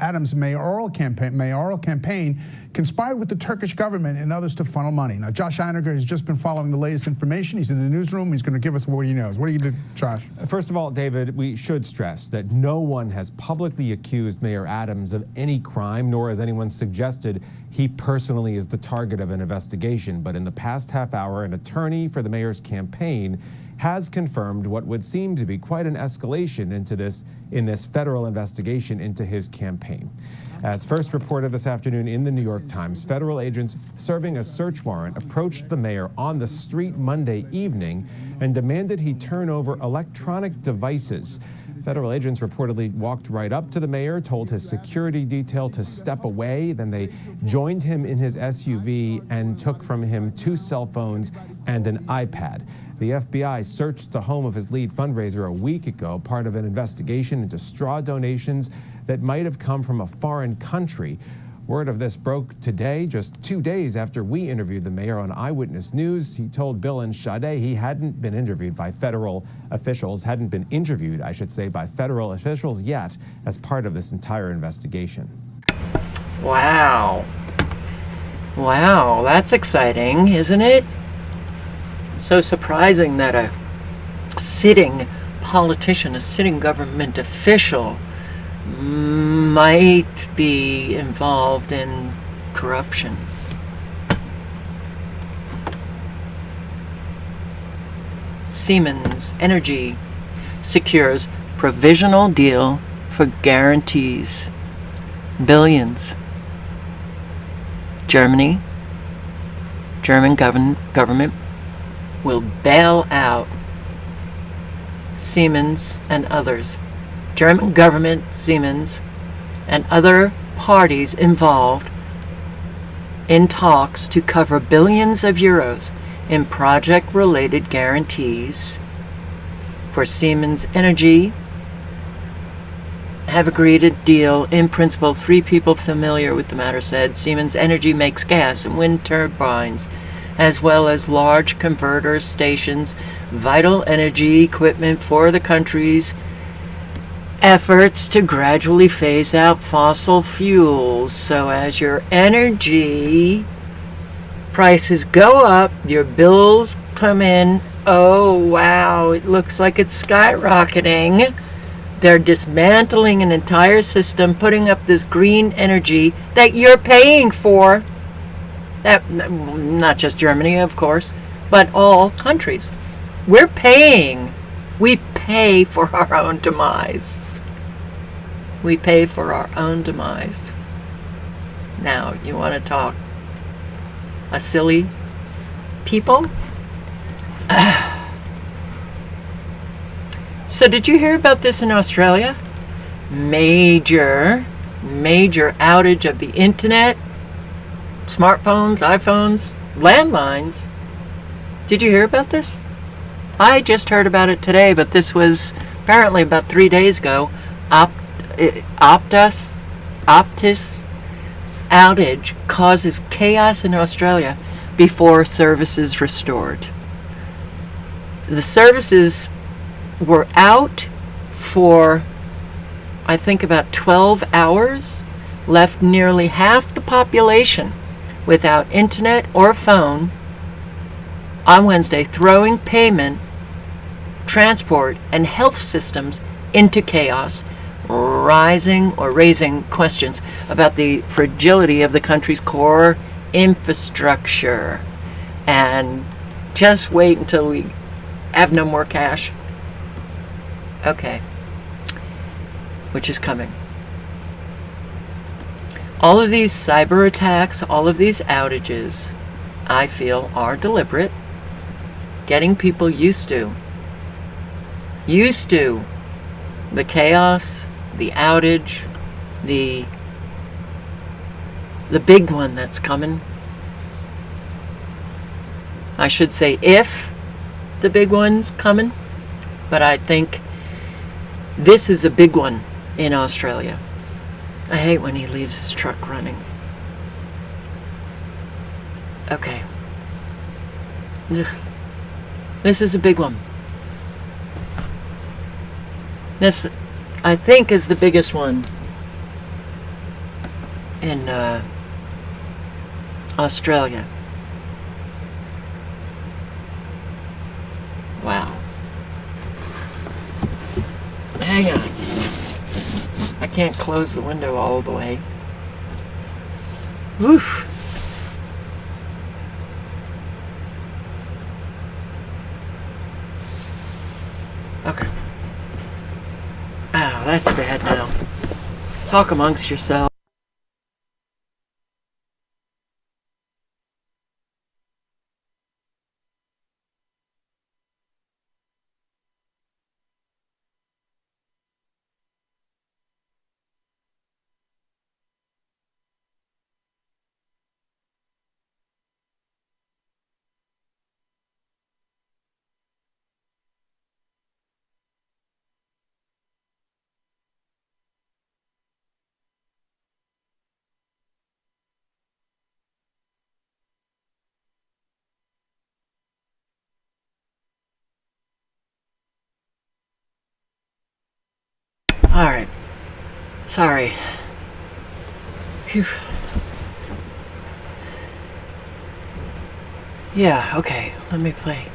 S9: Adams mayoral campaign conspired with the Turkish government and others to funnel money. Now, Josh Einiger has just been following the latest information. He's in the newsroom. He's going to give us what he knows. What do you do, Josh?
S10: First of all, David, we should stress that no one has publicly accused Mayor Adams of any crime, nor has anyone suggested he personally is the target of an investigation. But in the past half hour, an attorney for the mayor's campaign has confirmed what would seem to be quite an escalation in this federal investigation into his campaign. As first reported this afternoon in the New York Times, federal agents serving a search warrant approached the mayor on the street Monday evening and demanded he turn over electronic devices. Federal agents reportedly walked right up to the mayor, told his security detail to step away. Then they joined him in his SUV and took from him 2 cell phones and an iPad. The FBI searched the home of his lead fundraiser a week ago, part of an investigation into straw donations that might have come from a foreign country. Word of this broke today, just 2 days after we interviewed the mayor on Eyewitness News. He told Bill and Sade he hadn't been interviewed by federal officials yet as part of this entire investigation.
S1: Wow. Wow, that's exciting, isn't it? So surprising that a sitting politician, a sitting government official might be involved in corruption. Siemens Energy secures provisional deal for guarantees. Billions. German government will bail out Siemens and others. German government, Siemens, and other parties involved in talks to cover billions of euros in project-related guarantees for Siemens Energy have agreed a deal in principle. 3 people familiar with the matter said Siemens Energy makes gas and wind turbines, as well as large converter stations, vital energy equipment for the country's efforts to gradually phase out fossil fuels. So as your energy prices go up, your bills come in. Oh wow, it looks like it's skyrocketing. They're dismantling an entire system, putting up this green energy that you're paying for. That, not just Germany, of course, but all countries. We're paying. We pay for our own demise. We pay for our own demise. Now, you want to talk a silly people? So did you hear about this in Australia? Major outage of the internet, smartphones, iPhones, landlines. Did you hear about this? I just heard about it today, but this was apparently about 3 days ago. Optus outage causes chaos in Australia before services restored. The services were out for, I think, about 12 hours, left nearly half the population without internet or phone on Wednesday, throwing payment, transport, and health systems into chaos, raising questions about the fragility of the country's core infrastructure. And just wait until we have no more cash. Okay. Which is coming. All of these cyber attacks, all of these outages, I feel are deliberate. Getting people used to the chaos, the outage, the big one that's coming. I should say if the big one's coming, but I think this is a big one in Australia. I hate when he leaves his truck running. Okay. Ugh. This is a big one. This, I think, is the biggest one in Australia. Wow. Hang on. I can't close the window all the way. Oof. Okay. Oh, that's bad now. Talk amongst yourselves. All right. Sorry. Phew. Yeah, okay. Let me play.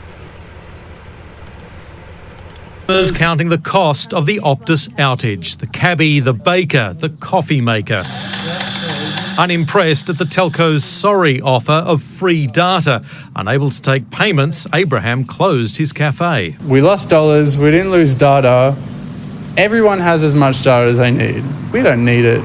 S11: Customers counting the cost of the Optus outage. The cabbie, the baker, the coffee maker. Unimpressed at the telco's sorry offer of free data. Unable to take payments, Abraham closed his cafe.
S12: We lost dollars, we didn't lose data. Everyone has as much data as they need. We don't need it.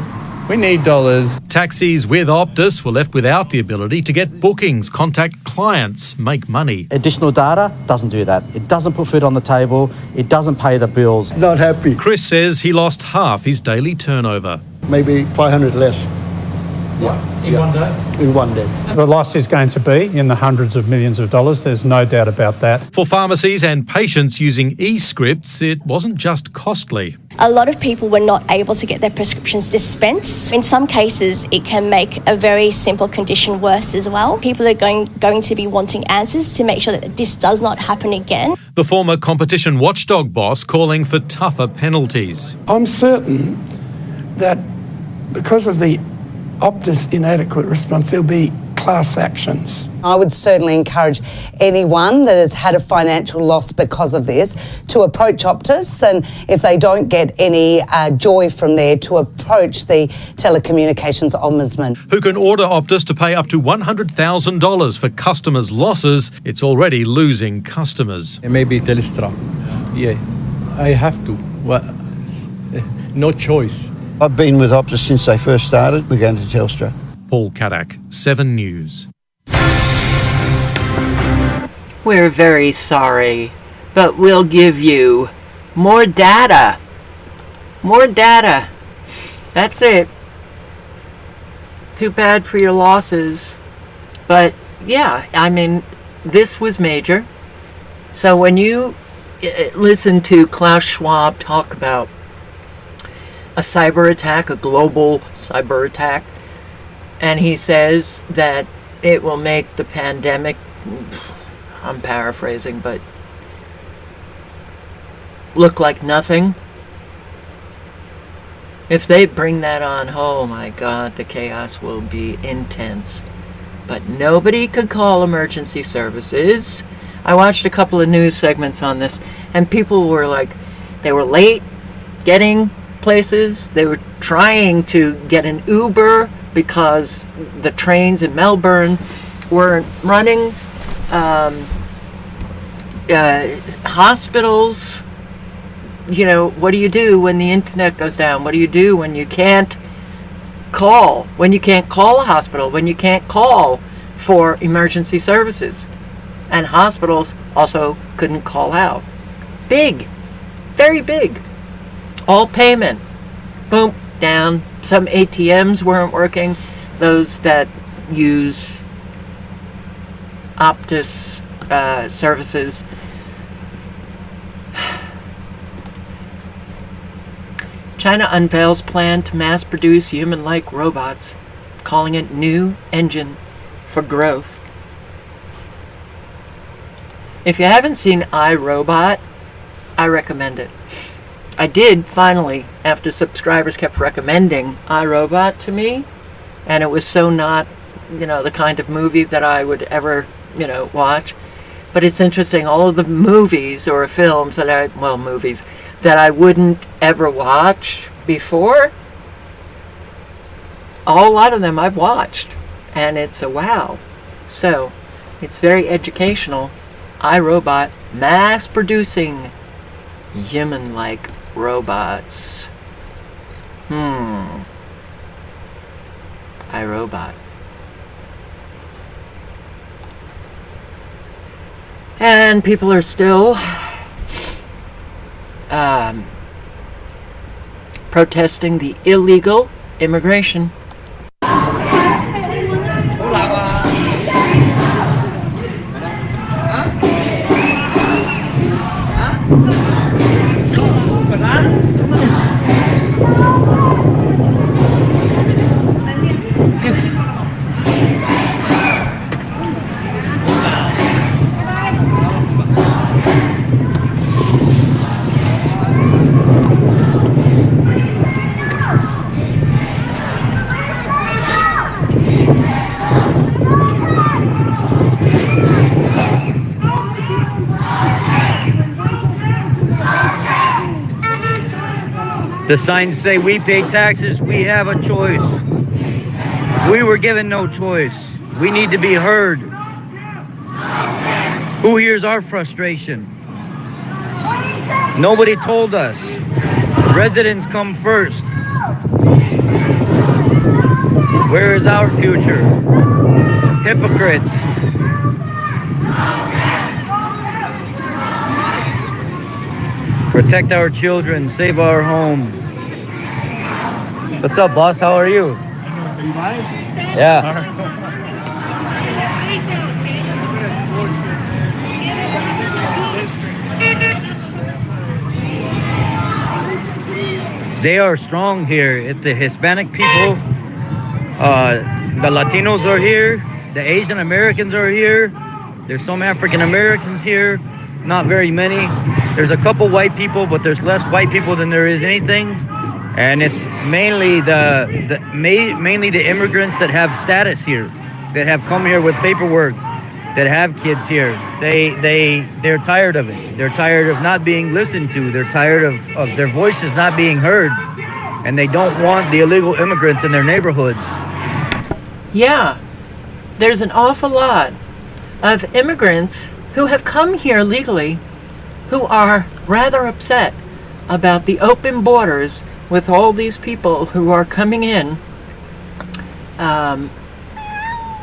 S12: We need dollars.
S11: Taxis with Optus were left without the ability to get bookings, contact clients, make money.
S13: Additional data doesn't do that. It doesn't put food on the table. It doesn't pay the bills.
S14: Not happy.
S11: Chris says he lost half his daily turnover.
S14: Maybe 500 less.
S11: In one day?
S14: In one day.
S15: The loss is going to be in the hundreds of millions of dollars. There's no doubt about that.
S11: For pharmacies and patients using e-scripts, it wasn't just costly.
S16: A lot of people were not able to get their prescriptions dispensed. In some cases, it can make a very simple condition worse as well. People are going to be wanting answers to make sure that this does not happen again.
S11: The former competition watchdog boss calling for tougher penalties.
S17: I'm certain that because of the Optus inadequate response, there'll be class actions.
S18: I would certainly encourage anyone that has had a financial loss because of this to approach Optus, and if they don't get any joy from there, to approach the Telecommunications Ombudsman.
S11: Who can order Optus to pay up to $100,000 for customers' losses. It's already losing customers.
S19: It may be Telstra. Yeah, I have to. Well, no choice.
S14: I've been with Optus since they first started. We're going to Telstra.
S11: Paul Kadak, 7 News.
S1: We're very sorry, but we'll give you more data. More data. That's it. Too bad for your losses. But yeah, I mean, this was major. So when you listen to Klaus Schwab talk about a cyber attack, a global cyber attack, and he says that it will make the pandemic, I'm paraphrasing, but look like nothing. If they bring that on, oh my God, the chaos will be intense. But nobody could call emergency services. I watched a couple of news segments on this, and people were like, they were late getting places. They were trying to get an Uber because the trains in Melbourne weren't running. Hospitals, you know, what do you do when the internet goes down? What do you do when you can't call? When you can't call a hospital? When you can't call for emergency services? And hospitals also couldn't call out. Big, very big. All payment, boom, down. Some ATMs weren't working. Those that use Optus services. China unveils plan to mass produce human-like robots, calling it new engine for growth. If you haven't seen iRobot, I recommend it. I did finally, after subscribers kept recommending iRobot to me, and it was so not, the kind of movie that I would ever, watch. But it's interesting, all of the movies or films movies that I wouldn't ever watch before, a lot of them I've watched, and it's a wow. So, it's very educational. iRobot, mass producing human-like robots. iRobot. And people are still protesting the illegal immigration.
S20: The signs say we pay taxes, we have a choice. We were given no choice. We need to be heard. Who hears our frustration? Nobody told us. Residents come first. Where is our future? Hypocrites. Protect our children, save our home. What's up, boss? How are you? Yeah. They are strong here. The Hispanic people, the Latinos are here, the Asian Americans are here. There's some African Americans here, not very many. There's a couple white people, but there's less white people than there is anything. And it's mainly mainly the immigrants that have status here, that have come here with paperwork, that have kids here. They're tired of it. They're tired of not being listened to. They're tired of their voices not being heard. And they don't want the illegal immigrants in their neighborhoods.
S1: Yeah, there's an awful lot of immigrants who have come here legally who are rather upset about the open borders with all these people who are coming in.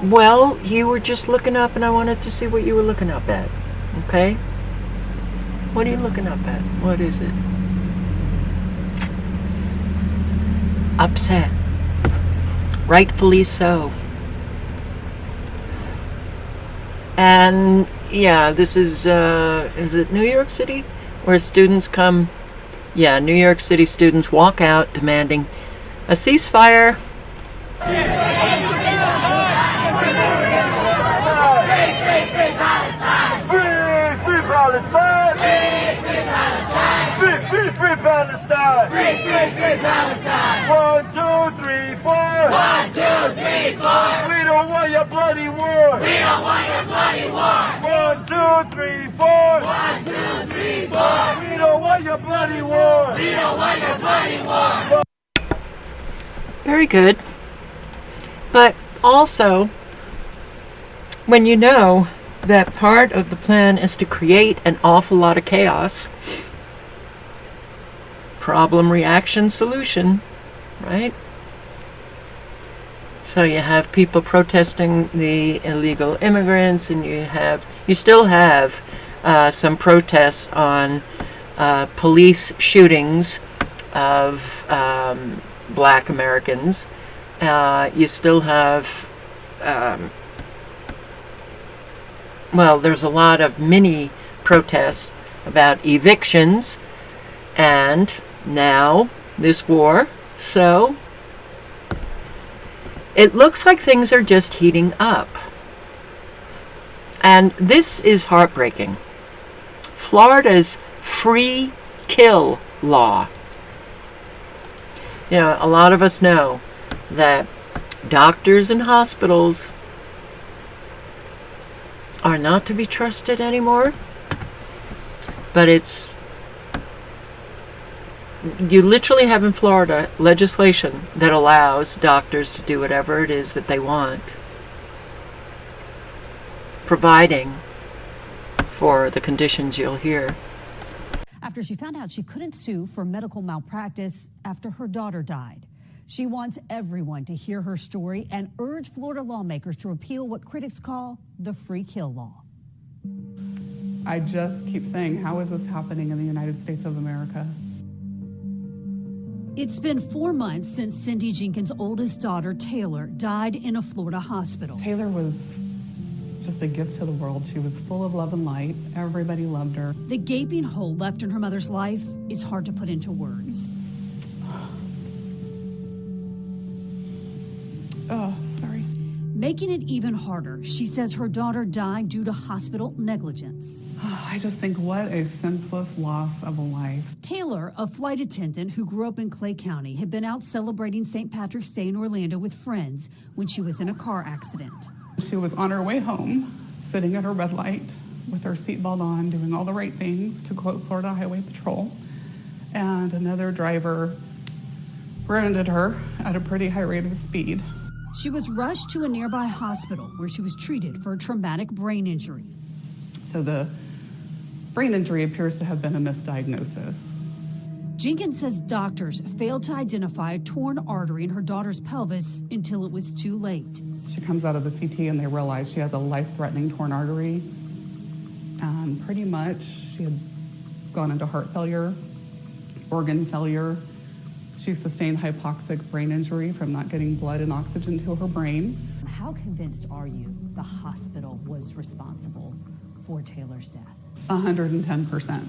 S1: Well, you were just looking up and I wanted to see what you were looking up at. Okay? What are you looking up at? What is it? Upset. Rightfully so. And yeah, this is it New York City? Where students come, yeah, New York City students walk out demanding a ceasefire.
S21: Free Palestine! Free Palestine! 1, 2, 3, 4! 1, 2, 3, 4! We don't want your bloody war! We don't want your bloody war! 1, 2, 3, 4! 1, 2, 3, 4! We don't want your bloody war! We don't want your bloody war!
S1: Very good. But also, when you know that part of the plan is to create an awful lot of chaos, problem, reaction, solution, right? So you have people protesting the illegal immigrants, and you still have some protests on police shootings of Black Americans. You still have, well, there's a lot of mini protests about evictions, and now this war. So it looks like things are just heating up. And this is heartbreaking. Florida's free kill law. You know, a lot of us know that doctors and hospitals are not to be trusted anymore. But you literally have in Florida legislation that allows doctors to do whatever it is that they want, providing for the conditions you'll hear.
S22: After she found out she couldn't sue for medical malpractice after her daughter died. She wants everyone to hear her story and urge Florida lawmakers to repeal what critics call the free kill law.
S23: I just keep saying, how is this happening in the United States of America?
S22: It's been 4 months since Cindy Jenkins' oldest daughter, Taylor, died in a Florida hospital.
S23: Taylor was just a gift to the world. She was full of love and light. Everybody loved her.
S22: The gaping hole left in her mother's life is hard to put into words.
S23: Oh, sorry.
S22: Making it even harder, she says her daughter died due to hospital negligence.
S23: I just think what a senseless loss of a life.
S22: Taylor, a flight attendant who grew up in Clay County, had been out celebrating St. Patrick's Day in Orlando with friends when she was in a car accident.
S23: She was on her way home, sitting at her red light with her seatbelt on, doing all the right things, to quote Florida Highway Patrol. And another driver rear-ended her at a pretty high rate of speed.
S22: She was rushed to a nearby hospital where she was treated for a traumatic brain injury.
S23: So the brain injury appears to have been a misdiagnosis.
S22: Jenkins says doctors failed to identify a torn artery in her daughter's pelvis until it was too late.
S23: She comes out of the CT and they realize she has a life-threatening torn artery. And pretty much she had gone into heart failure, organ failure. She sustained hypoxic brain injury from not getting blood and oxygen to her brain.
S22: How convinced are you the hospital was responsible for Taylor's death?
S23: 110%.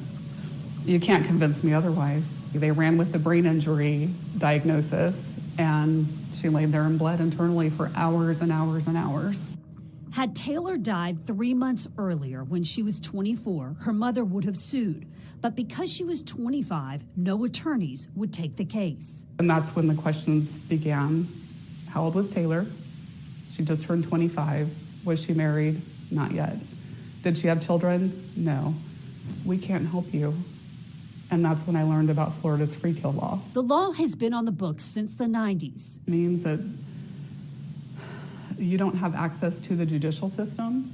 S23: You can't convince me otherwise. They ran with the brain injury diagnosis, and she laid there in blood internally for hours and hours and hours.
S22: Had Taylor died 3 months earlier when she was 24, her mother would have sued. But because she was 25, no attorneys would take the case.
S23: And that's when the questions began. How old was Taylor? She just turned 25. Was she married? Not yet. Did she have children? No. We can't help you. And that's when I learned about Florida's free kill law.
S22: The law has been on the books since the 90s.
S23: It means that you don't have access to the judicial system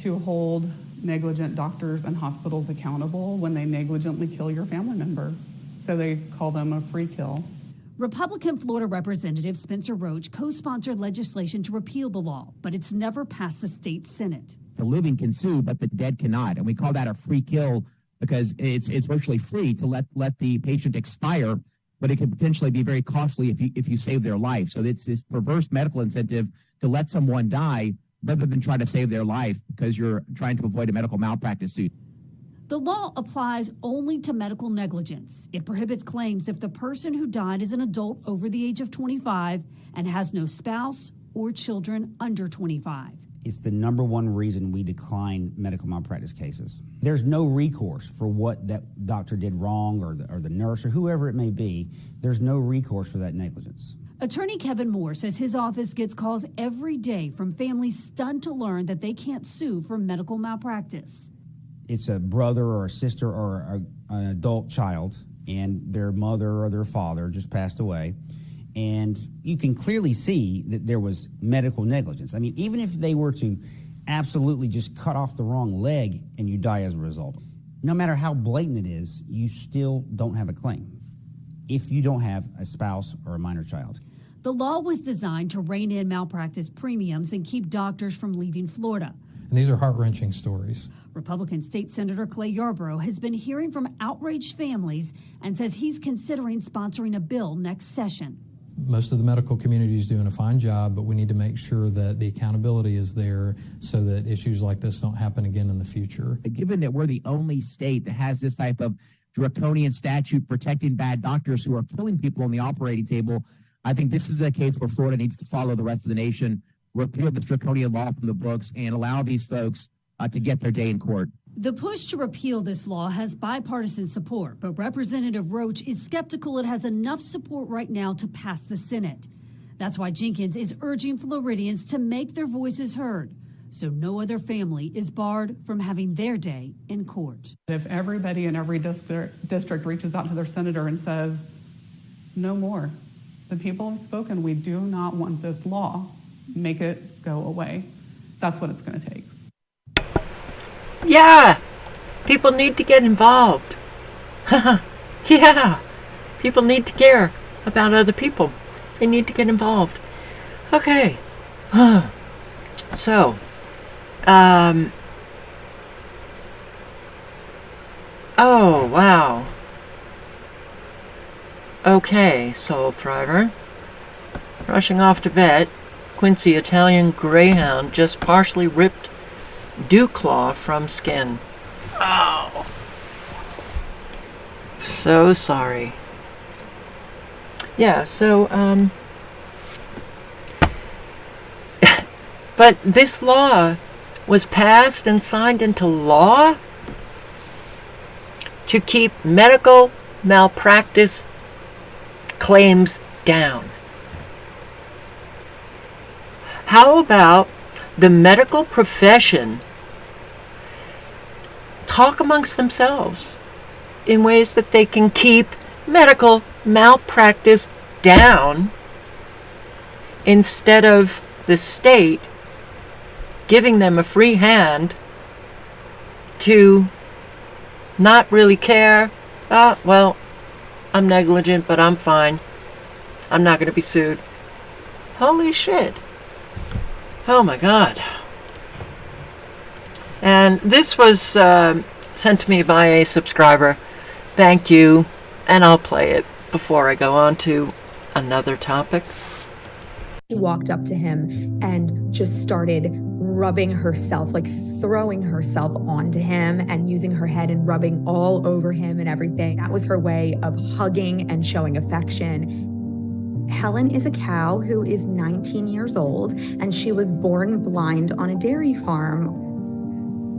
S23: to hold negligent doctors and hospitals accountable when they negligently kill your family member. So they call them a free kill.
S22: Republican Florida Representative Spencer Roach co-sponsored legislation to repeal the law, but it's never passed the state Senate.
S2: The living can sue, but the dead cannot. And we call that a free kill because it's virtually free to let the patient expire, but it can potentially be very costly if you save their life. So it's this perverse medical incentive to let someone die rather than try to save their life because you're trying to avoid a medical malpractice suit.
S22: The law applies only to medical negligence. It prohibits claims if the person who died is an adult over the age of 25 and has no spouse or children under 25.
S3: It's the number one reason we decline medical malpractice cases. There's no recourse for what that doctor did wrong or the nurse or whoever it may be. There's no recourse for that negligence.
S22: Attorney Kevin Moore says his office gets calls every day from families stunned to learn that they can't sue for medical malpractice.
S3: It's a brother or a sister or an adult child, and their mother or their father just passed away. And you can clearly see that there was medical negligence. I mean, even if they were to absolutely just cut off the wrong leg and you die as a result, no matter how blatant it is, you still don't have a claim if you don't have a spouse or a minor child.
S22: The law was designed to rein in malpractice premiums and keep doctors from leaving Florida.
S4: And these are heart-wrenching stories.
S22: Republican State Senator Clay Yarborough has been hearing from outraged families and says he's considering sponsoring a bill next session.
S4: Most of the medical community is doing a fine job, but we need to make sure that the accountability is there so that issues like this don't happen again in the future.
S2: Given that we're the only state that has this type of draconian statute protecting bad doctors who are killing people on the operating table, I think this is a case where Florida needs to follow the rest of the nation, repeal this draconian law from the books, and allow these folks to get their day in court.
S22: The push to repeal this law has bipartisan support, but Representative Roach is skeptical it has enough support right now to pass the Senate. That's why Jenkins is urging Floridians to make their voices heard, so no other family is barred from having their day in court.
S23: If everybody in every district reaches out to their senator and says, no more, the people have spoken, we do not want this law, make it go away. That's what it's going to take.
S1: Yeah, people need to get involved. Yeah, people need to care about other people. They need to get involved. Okay. So, oh, wow. Okay, Soul Thriver. Rushing off to vet, Quincy Italian Greyhound just partially ripped dew claw from skin. Oh. So sorry. Yeah, so, but this law was passed and signed into law to keep medical malpractice claims down. How about the medical profession talk amongst themselves in ways that they can keep medical malpractice down instead of the state giving them a free hand to not really care. Well, I'm negligent, but I'm fine. I'm not going to be sued. Holy shit. Oh my God. And this was sent to me by a subscriber. Thank you. And I'll play it before I go on to another topic.
S5: She walked up to him and just started rubbing herself, like throwing herself onto him and using her head and rubbing all over him and everything. That was her way of hugging and showing affection. Helen is a cow who is 19 years old, and she was born blind on a dairy farm.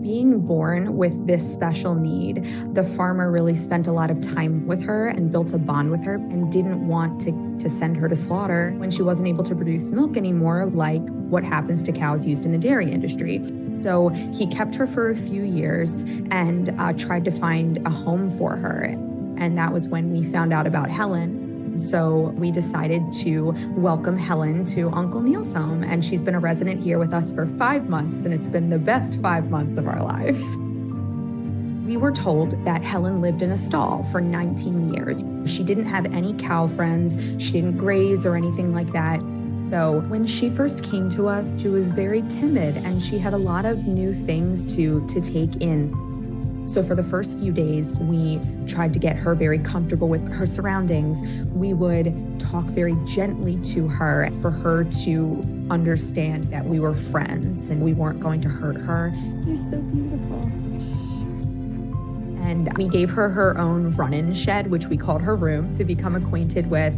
S5: Being born with this special need, the farmer really spent a lot of time with her and built a bond with her and didn't want to send her to slaughter when she wasn't able to produce milk anymore, like what happens to cows used in the dairy industry. So he kept her for a few years and tried to find a home for her. And that was when we found out about Helen. So we decided to welcome Helen to Uncle Neil's home, and she's been a resident here with us for 5 months, and it's been the best 5 months of our lives. We were told that Helen lived in a stall for 19 years. She didn't have any cow friends, she didn't graze or anything like that. So when she first came to us, she was very timid, and she had a lot of new things to take in. So for the first few days, we tried to get her very comfortable with her surroundings. We would talk very gently to her for her to understand that we were friends and we weren't going to hurt her. You're so beautiful. And we gave her her own run-in shed, which we called her room, to become acquainted with.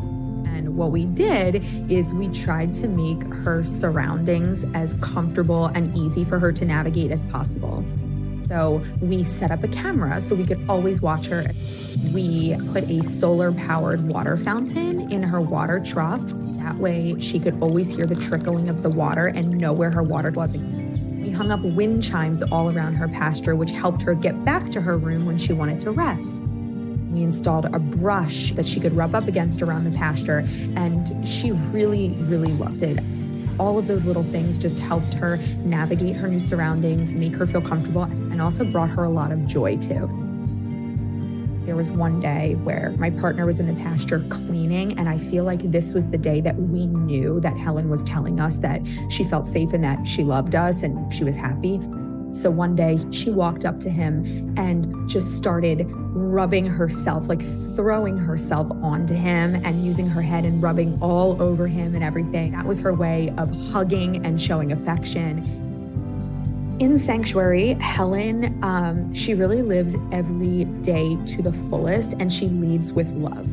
S5: And what we did is we tried to make her surroundings as comfortable and easy for her to navigate as possible. So we set up a camera so we could always watch her. We put a solar-powered water fountain in her water trough. That way she could always hear the trickling of the water and know where her water was. We hung up wind chimes all around her pasture, which helped her get back to her room when she wanted to rest. We installed a brush that she could rub up against around the pasture, and she really, really loved it. All of those little things just helped her navigate her new surroundings, make her feel comfortable, and also brought her a lot of joy too. There was one day where my partner was in the pasture cleaning, and I feel like this was the day that we knew that Helen was telling us that she felt safe and that she loved us and she was happy. So one day she walked up to him and just started rubbing herself, like throwing herself onto him and using her head and rubbing all over him and everything. That was her way of hugging and showing affection. In Sanctuary, Helen, she really lives every day to the fullest, and she leads with love.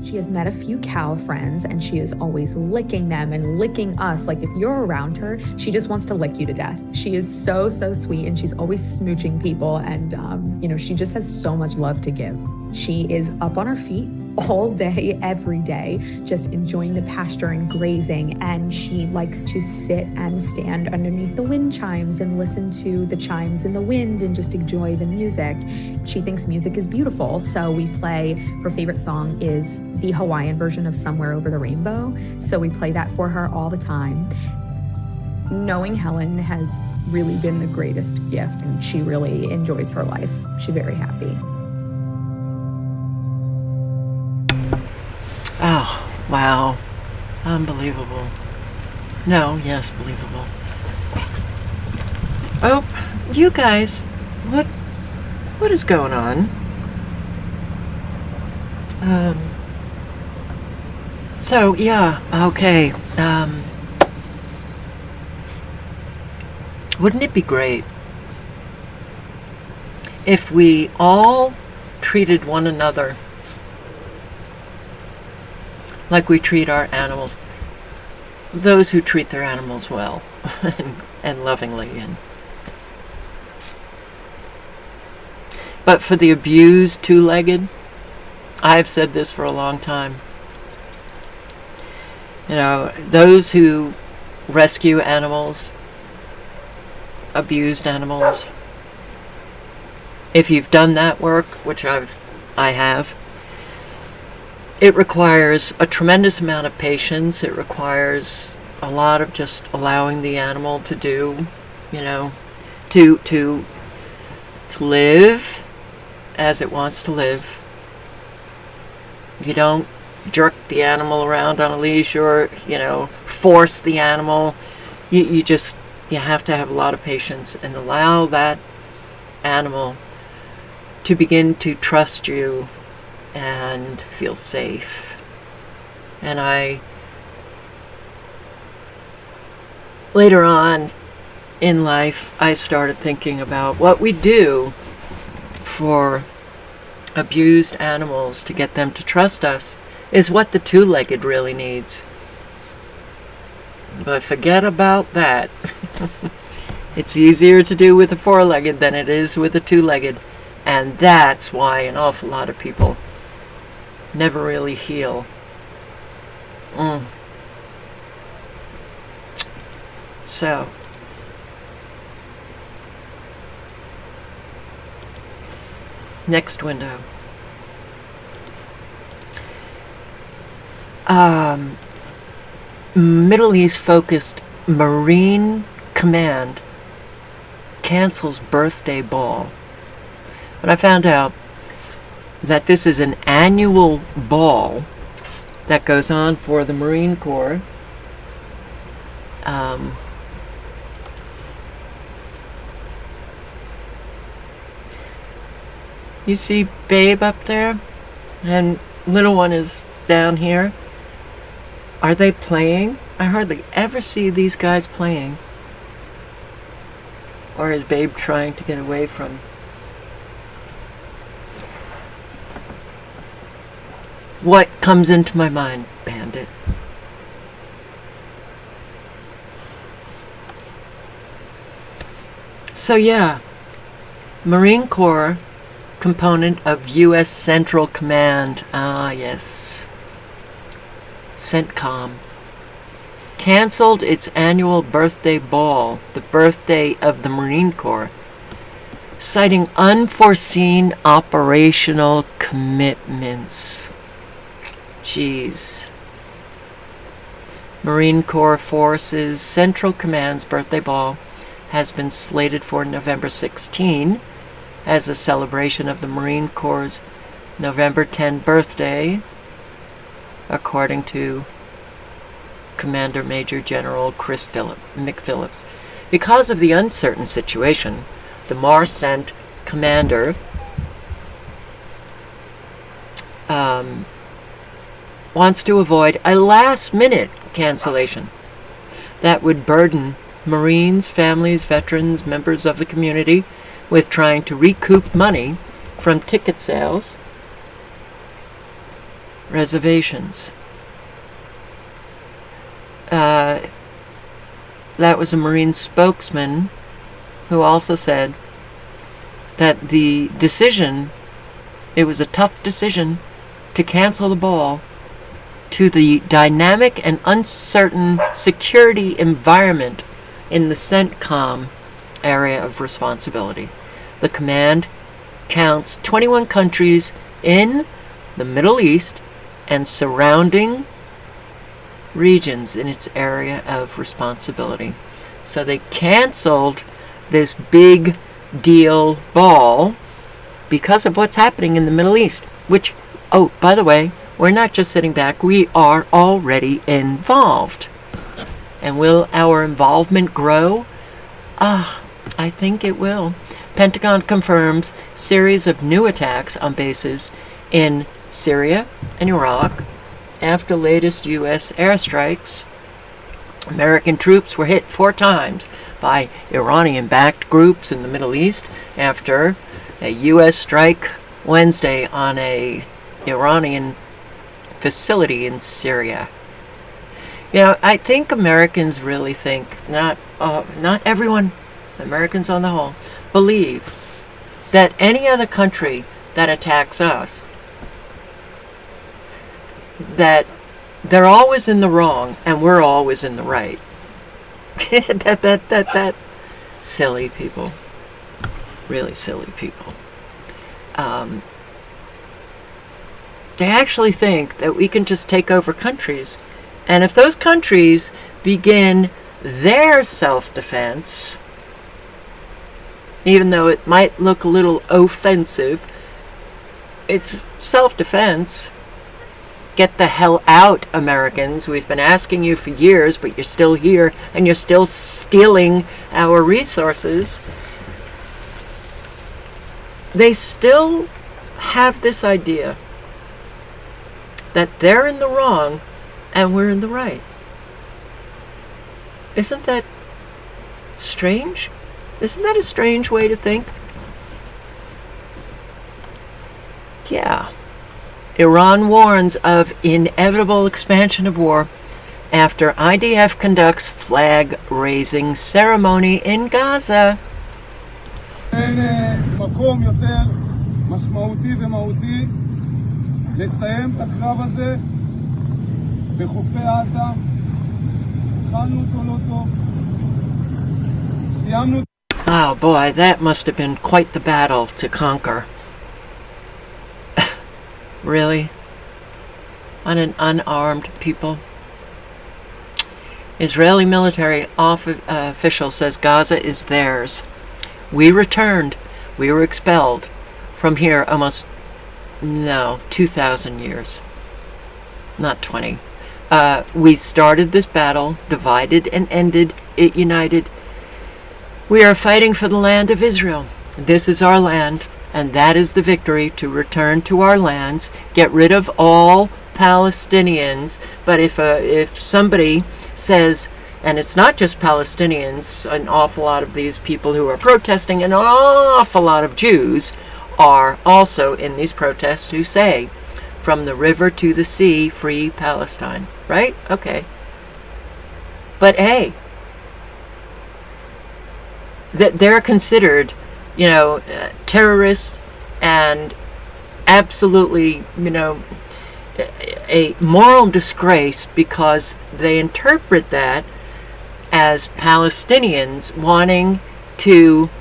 S5: She has met a few cow friends, and she is always licking them and licking us. Like if you're around her, she just wants to lick you to death. She is so, so sweet, and she's always smooching people, and she just has so much love to give. She is up on her feet all day, every day, just enjoying the pasture and grazing. And she likes to sit and stand underneath the wind chimes and listen to the chimes in the wind and just enjoy the music. She thinks music is beautiful, so we play, her favorite song is the Hawaiian version of Somewhere Over the Rainbow, so we play that for her all the time. Knowing Helen has really been the greatest gift, and she really enjoys her life. She's very happy.
S1: Oh, wow. Unbelievable. No, yes, believable. Oh, you guys, what is going on? So, yeah, okay. Wouldn't it be great if we all treated one another like we treat our animals, those who treat their animals well and lovingly. But for the abused two-legged, I've said this for a long time. You know, those who rescue animals, abused animals, if you've done that work, which I have, it requires a tremendous amount of patience. It requires a lot of just allowing the animal to do, to live as it wants to live. You don't jerk the animal around on a leash or, force the animal. You have to have a lot of patience and allow that animal to begin to trust you and feel safe. And later on in life, I started thinking about what we do for abused animals to get them to trust us is what the two-legged really needs. But forget about that. It's easier to do with a four-legged than it is with a two-legged. And that's why an awful lot of people never really heal. So, next window. Middle East focused Marine Command cancels birthday ball. But I found out that this is an annual ball that goes on for the Marine Corps. You see Babe up there? And little one is down here. Are they playing? I hardly ever see these guys playing. Or is Babe trying to get away from? What comes into my mind? Bandit. So yeah, Marine Corps component of U.S. Central Command. Ah, yes. CENTCOM. Canceled its annual birthday ball, the birthday of the Marine Corps, citing unforeseen operational commitments. Jeez. Marine Corps Forces Central Command's birthday ball has been slated for November 16 as a celebration of the Marine Corps' November 10 birthday, according to Commander Major General Chris McPhillips. Because of the uncertain situation, the MARCENT commander wants to avoid a last-minute cancellation that would burden Marines, families, veterans, members of the community with trying to recoup money from ticket sales, reservations. That was a Marine spokesman who also said that the decision, it was a tough decision to cancel the ball to the dynamic and uncertain security environment in the CENTCOM area of responsibility. The command counts 21 countries in the Middle East and surrounding regions in its area of responsibility. So they canceled this big deal ball because of what's happening in the Middle East, which, oh, by the way, we're not just sitting back, we are already involved. And will our involvement grow? I think it will. Pentagon confirms series of new attacks on bases in Syria and Iraq after latest U.S. airstrikes. American troops were hit 4 times by Iranian-backed groups in the Middle East after a U.S. strike Wednesday on a Iranian facility in Syria. You know, I think Americans really think, not everyone, Americans on the whole, believe that any other country that attacks us, that they're always in the wrong and we're always in the right. that silly people. Really silly people. They actually think that we can just take over countries. And if those countries begin their self-defense, even though it might look a little offensive, it's self-defense. Get the hell out, Americans. We've been asking you for years, but you're still here and you're still stealing our resources. They still have this idea that they're in the wrong and we're in the right. Isn't that strange? Isn't that a strange way to think? Yeah. Iran warns of inevitable expansion of war after IDF conducts flag-raising ceremony in Gaza.
S21: מקום יותר משמעותי ומהותי לסיים את הקרב הזה בחופי עזה. התחלנו אותו לא טוב. סיימנו.
S1: Oh boy, that must have been quite the battle to conquer. Really? On an unarmed people? Israeli military official says Gaza is theirs. We returned. We were expelled from here almost, 2,000 years. Not 20. We started this battle, divided and ended it united. We are fighting for the land of Israel. This is our land, and that is the victory, to return to our lands, get rid of all Palestinians. But if somebody says, and it's not just Palestinians, an awful lot of these people who are protesting, an awful lot of Jews are also in these protests who say, from the river to the sea, free Palestine. Right? Okay. But hey, that they're considered, terrorists and absolutely, a moral disgrace because they interpret that as Palestinians wanting to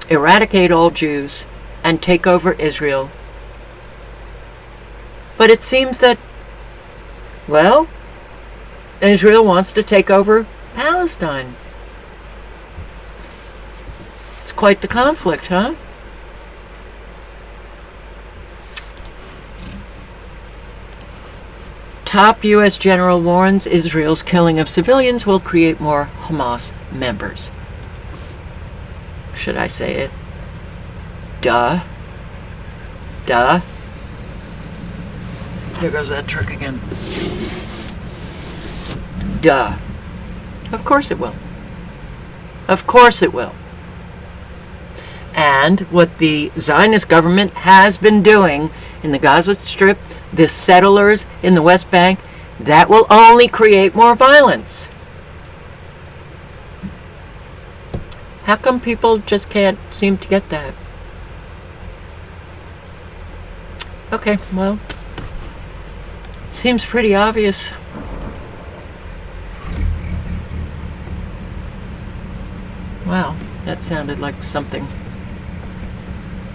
S1: eradicate all Jews and take over Israel. But it seems that, Israel wants to take over Palestine. It's quite the conflict, huh? Top U.S. general warns Israel's killing of civilians will create more Hamas members. Should I say it? Duh. There goes that trick again. Duh. Of course it will. Of course it will. And what the Zionist government has been doing in the Gaza Strip, the settlers in the West Bank, that will only create more violence. How come people just can't seem to get that? Okay, well, seems pretty obvious. Wow, that sounded like something.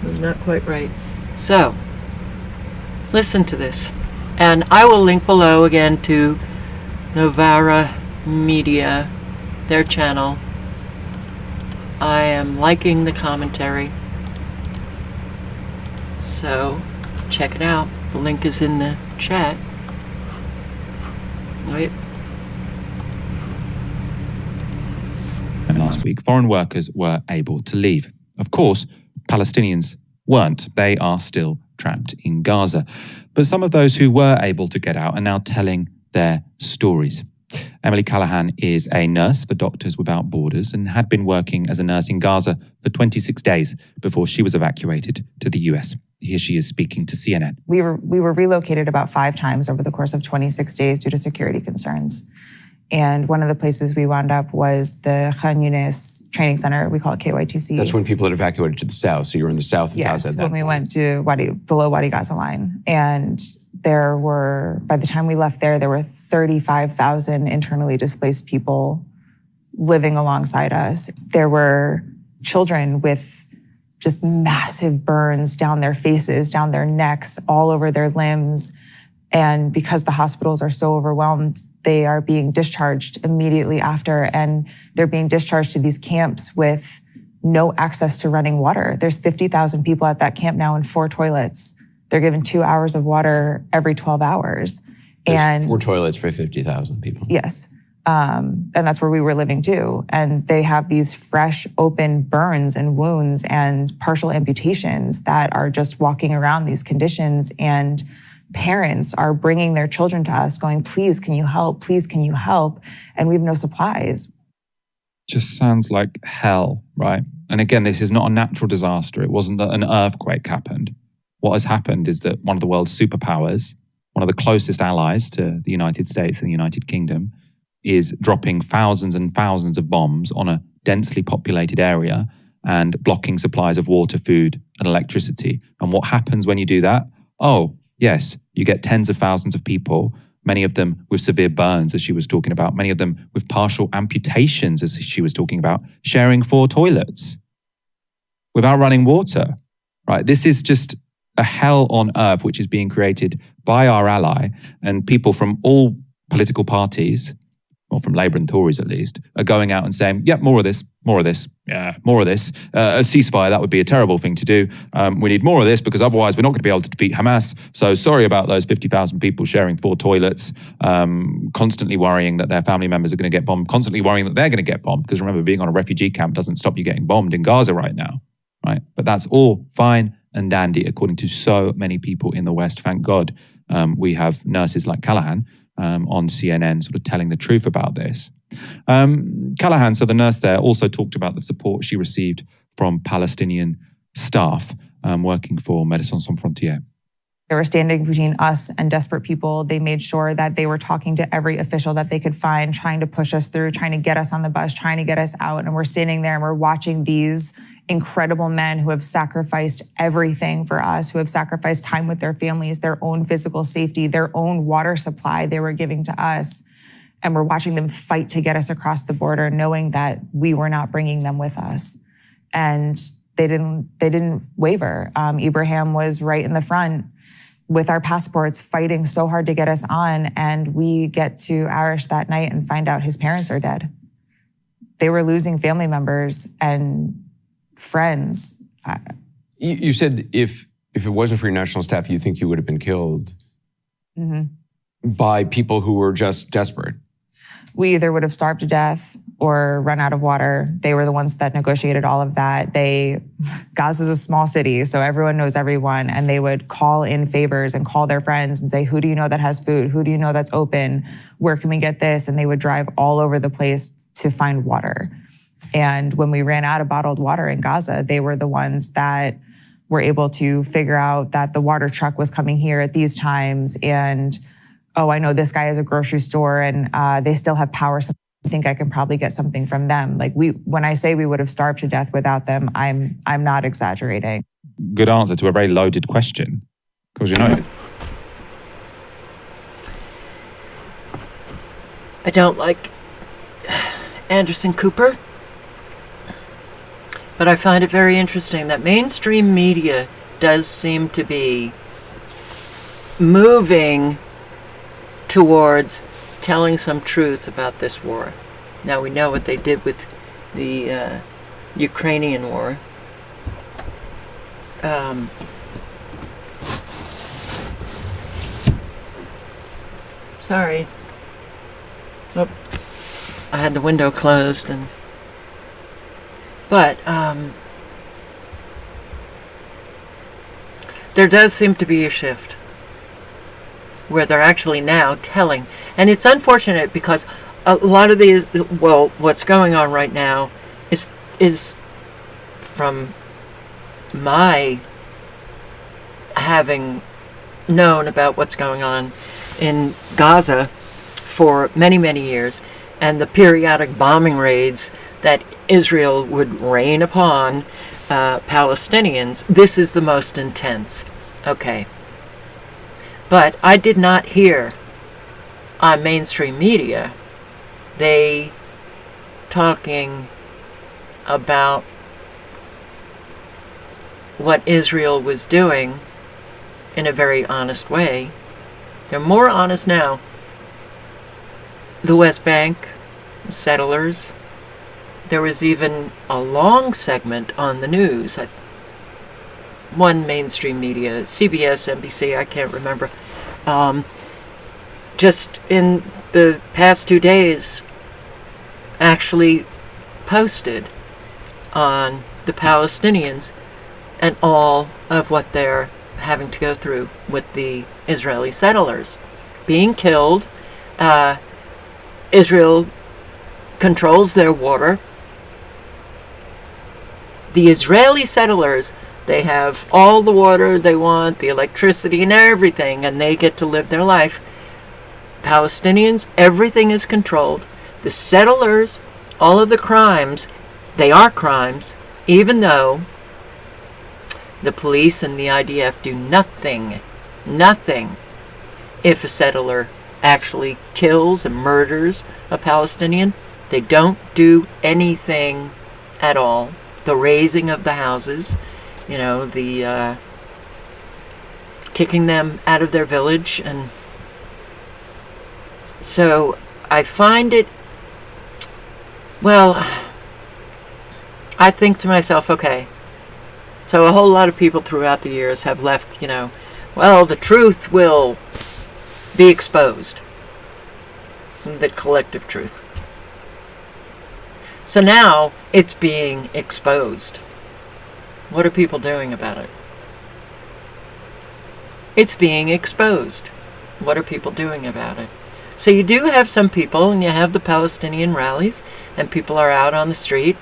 S1: It was not quite right. So, listen to this. And I will link below again to Novara Media, their channel. I am liking the commentary. So, check it out. The link is in the chat. Wait.
S6: Last week, foreign workers were able to leave. Of course, Palestinians weren't. They are still trapped in Gaza. But some of those who were able to get out are now telling their stories. Emily Callahan is a nurse for Doctors Without Borders and had been working as a nurse in Gaza for 26 days before she was evacuated to the US. Here she is speaking to CNN.
S7: We were relocated about 5 times over the course of 26 days due to security concerns. And one of the places we wound up was the Khan Yunis Training Center. We call it KYTC.
S8: That's when people had evacuated to the south. So you were in the south of Gaza.
S7: Yes, when we went to below Wadi Gaza line. And there were, by the time we left there were 35,000 internally displaced people living alongside us. There were children with just massive burns down their faces, down their necks, all over their limbs. And because the hospitals are so overwhelmed, they are being discharged immediately after, and they're being discharged to these camps with no access to running water. There's 50,000 people at that camp now and 4 toilets. They're given 2 hours of water every 12 hours.
S8: There's 4 toilets for 50,000 people.
S7: Yes. And that's where we were living too. And they have these fresh, open burns and wounds and partial amputations that are just walking around these conditions. And parents are bringing their children to us going, please, can you help? Please, can you help? And we have no supplies.
S6: Just sounds like hell, right? And again, this is not a natural disaster. It wasn't that an earthquake happened. What has happened is that one of the world's superpowers, one of the closest allies to the United States and the United Kingdom, is dropping thousands and thousands of bombs on a densely populated area and blocking supplies of water, food, and electricity. And what happens when you do that? Oh, yes, you get tens of thousands of people, many of them with severe burns, as she was talking about, many of them with partial amputations, as she was talking about, sharing 4 toilets without running water, right? This is just a hell on earth, which is being created by our ally, and people from all political parties, or from Labour and Tories at least, are going out and saying, yeah, more of this, yeah, more of this. A ceasefire, that would be a terrible thing to do. We need more of this because otherwise we're not going to be able to defeat Hamas. So sorry about those 50,000 people sharing 4 toilets, constantly worrying that their family members are going to get bombed, constantly worrying that they're going to get bombed. Because remember, being on a refugee camp doesn't stop you getting bombed in Gaza right now, right? But that's all fine and dandy, according to so many people in the West. Thank God we have nurses like Callahan on CNN sort of telling the truth about this. Callahan, so the nurse there, also talked about the support she received from Palestinian staff working for Médecins Sans Frontières.
S7: They were standing between us and desperate people. They made sure that they were talking to every official that they could find, trying to push us through, trying to get us on the bus, trying to get us out. And we're standing there and we're watching these incredible men who have sacrificed everything for us, who have sacrificed time with their families, their own physical safety, their own water supply they were giving to us. And we're watching them fight to get us across the border, knowing that we were not bringing them with us. And they didn't waver. Ibrahim was right in the front with our passports, fighting so hard to get us on. And we get to Arish that night and find out his parents are dead. They were losing family members and friends.
S8: You said if it wasn't for your national staff, you think you would have been killed by people who were just desperate.
S7: We either would have starved to death or run out of water. They were the ones that negotiated all of that. Gaza's a small city, so everyone knows everyone, and they would call in favors and call their friends and say, who do you know that has food? Who do you know that's open? Where can we get this? And they would drive all over the place to find water. And when we ran out of bottled water in Gaza, they were the ones that were able to figure out that the water truck was coming here at these times. And, oh, I know this guy has a grocery store and they still have power. So I think I can probably get something from them. Like when I say we would have starved to death without them, I'm not exaggerating.
S6: Good answer to a very loaded question. Because you know
S1: I don't like Anderson Cooper, but I find it very interesting that mainstream media does seem to be moving towards telling some truth about this war. Now we know what they did with the Ukrainian war. Sorry. Oh, I had the window closed but there does seem to be a shift where they're actually now telling. And it's unfortunate because a lot of these, what's going on right now is from my having known about what's going on in Gaza for many, many years, and the periodic bombing raids that Israel would rain upon Palestinians. This is the most intense. Okay. But I did not hear on mainstream media they talking about what Israel was doing in a very honest way They're more honest now. The West Bank, settlers. There was even a long segment on the news at one mainstream media, CBS, NBC, I can't remember. Just in the past 2 days, actually posted on the Palestinians and all of what they're having to go through with the Israeli settlers. Being killed, Israel controls their water. The Israeli settlers, they have all the water they want, the electricity and everything, and they get to live their life. Palestinians, everything is controlled. The settlers, all of the crimes, they are crimes, even though the police and the IDF do nothing. If a settler actually kills and murders a Palestinian, they don't do anything at all. The razing of the houses, the kicking them out of their village. And so I find it, I think to myself, okay, so a whole lot of people throughout the years have left, the truth will be exposed. The collective truth. So now it's being exposed. What are people doing about it? It's being exposed. What are people doing about it? So you do have some people, and you have the Palestinian rallies, and people are out on the street,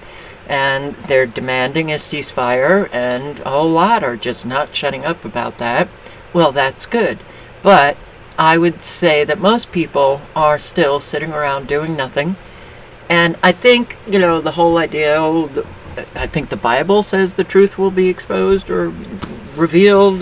S1: and they're demanding a ceasefire, and a whole lot are just not shutting up about that. Well, that's good. But I would say that most people are still sitting around doing nothing. And I think, the whole idea, I think the Bible says the truth will be exposed or revealed.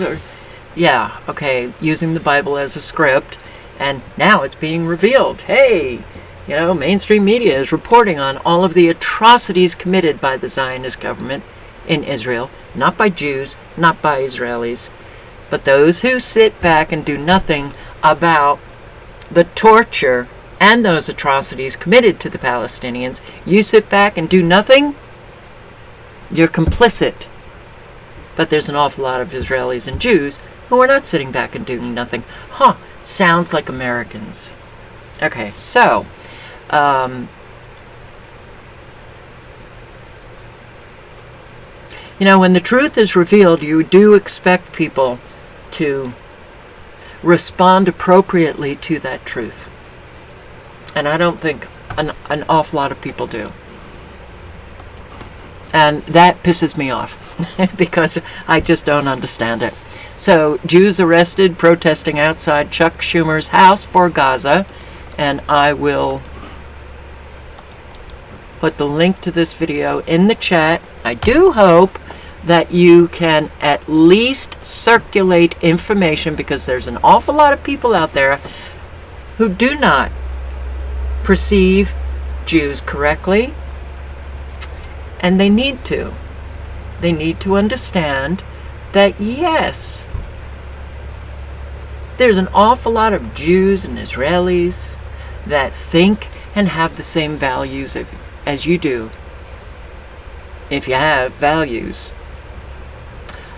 S1: Using the Bible as a script. And now it's being revealed. Hey, mainstream media is reporting on all of the atrocities committed by the Zionist government in Israel. Not by Jews, not by Israelis. But those who sit back and do nothing about the torture and those atrocities committed to the Palestinians, you sit back and do nothing, you're complicit. But there's an awful lot of Israelis and Jews who are not sitting back and doing nothing. Sounds like Americans. Okay, so, when the truth is revealed, you do expect people to respond appropriately to that truth. And I don't think an awful lot of people do. And that pisses me off because I just don't understand it. So, Jews arrested protesting outside Chuck Schumer's house for Gaza. And I will put the link to this video in the chat. I do hope that you can at least circulate information, because there's an awful lot of people out there who do not perceive Jews correctly, and they need to. They need to understand that, yes, there's an awful lot of Jews and Israelis that think and have the same values as you do. If you have values.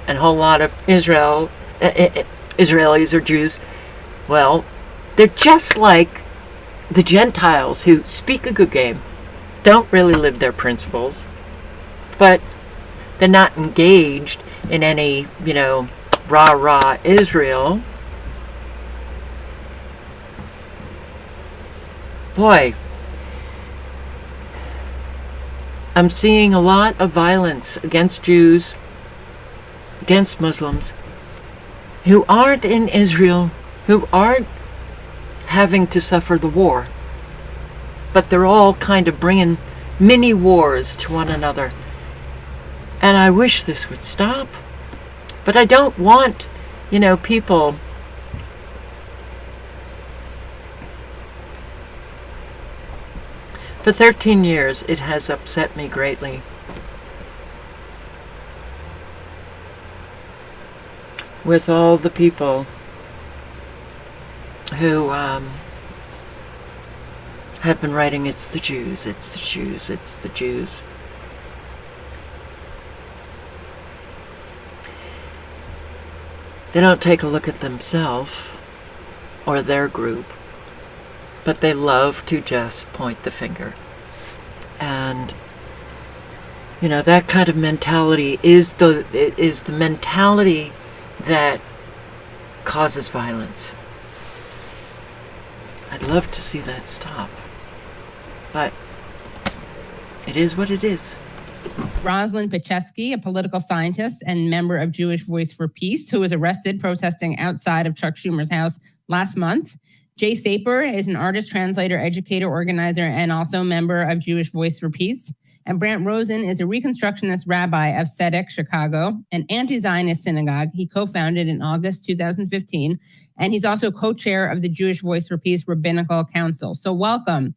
S1: And a whole lot of Israelis or Jews, they're just like the Gentiles who speak a good game, don't really live their principles, but they're not engaged in any, rah-rah Israel. Boy, I'm seeing a lot of violence against Jews, against Muslims, who aren't in Israel, who aren't having to suffer the war, but they're all kind of bringing mini wars to one another. And I wish this would stop, but I don't want, people for 13 years. It has upset me greatly. With all the people who have been writing, "It's the Jews, it's the Jews, it's the Jews." They don't take a look at themselves or their group, but they love to just point the finger. And that kind of mentality is the mentality that causes violence. I'd love to see that stop, but it is what it is.
S9: Rosalind Paczewski, a political scientist and member of Jewish Voice for Peace, who was arrested protesting outside of Chuck Schumer's house last month. Jay Saper is an artist, translator, educator, organizer, and also member of Jewish Voice for Peace. And Brant Rosen is a Reconstructionist rabbi of Tzedek, Chicago, an anti-Zionist synagogue he co-founded in August 2015. And he's also co-chair of the Jewish Voice for Peace Rabbinical Council. So welcome,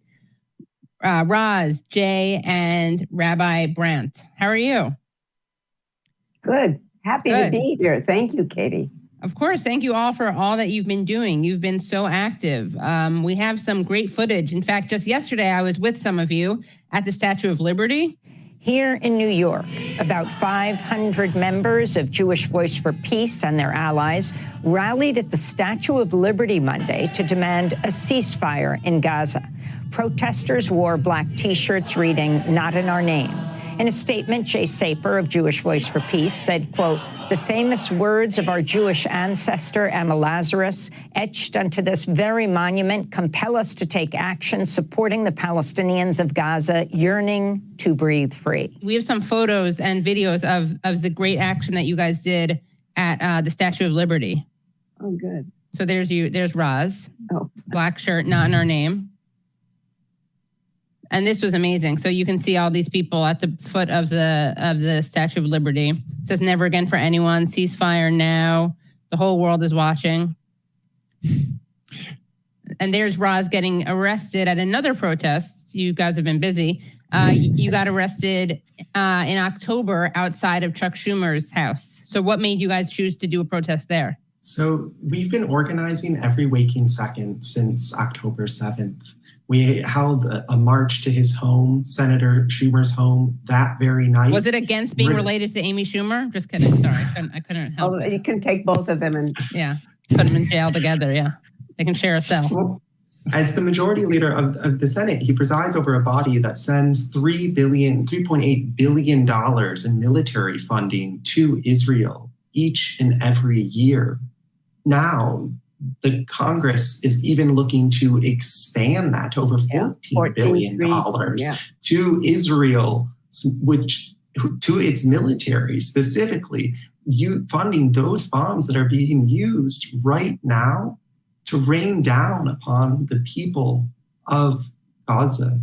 S9: Roz, Jay, and Rabbi Brant. How are you?
S10: Good. Happy to be here. Thank you, Katie.
S9: Of course. Thank you all for all that you've been doing. You've been so active. We have some great footage. In fact, just yesterday, I was with some of you at the Statue of Liberty.
S12: Here in New York, about 500 members of Jewish Voice for Peace and their allies rallied at the Statue of Liberty Monday to demand a ceasefire in Gaza. Protesters wore black T-shirts reading, "Not in our name." In a statement, Jay Saper of Jewish Voice for Peace said, quote, "The famous words of our Jewish ancestor, Emma Lazarus, etched onto this very monument, compel us to take action supporting the Palestinians of Gaza yearning to breathe free."
S9: We have some photos and videos of the great action that you guys did at the Statue of Liberty.
S10: Oh, good.
S9: So there's Roz.
S10: Oh.
S9: Black shirt, not in our name. And this was amazing. So you can see all these people at the foot of the Statue of Liberty. It says "Never again for anyone, ceasefire now." The whole world is watching. And there's Roz getting arrested at another protest. You guys have been busy. You got arrested in October outside of Chuck Schumer's house. So what made you guys choose to do a protest there?
S24: So we've been organizing every waking second since October 7th. We held a march to his home, Senator Schumer's home, that very night.
S9: Was it against being related to Amy Schumer? Just kidding. Sorry, I couldn't help it.
S10: You can take both of them and
S9: put them in jail together. Yeah, they can share a cell.
S24: Well, as the majority leader of the Senate, he presides over a body that sends $3.8 billion in military funding to Israel each and every year. Now, the Congress is even looking to expand that to over $14 billion to Israel, which to its military specifically, funding those bombs that are being used right now to rain down upon the people of Gaza.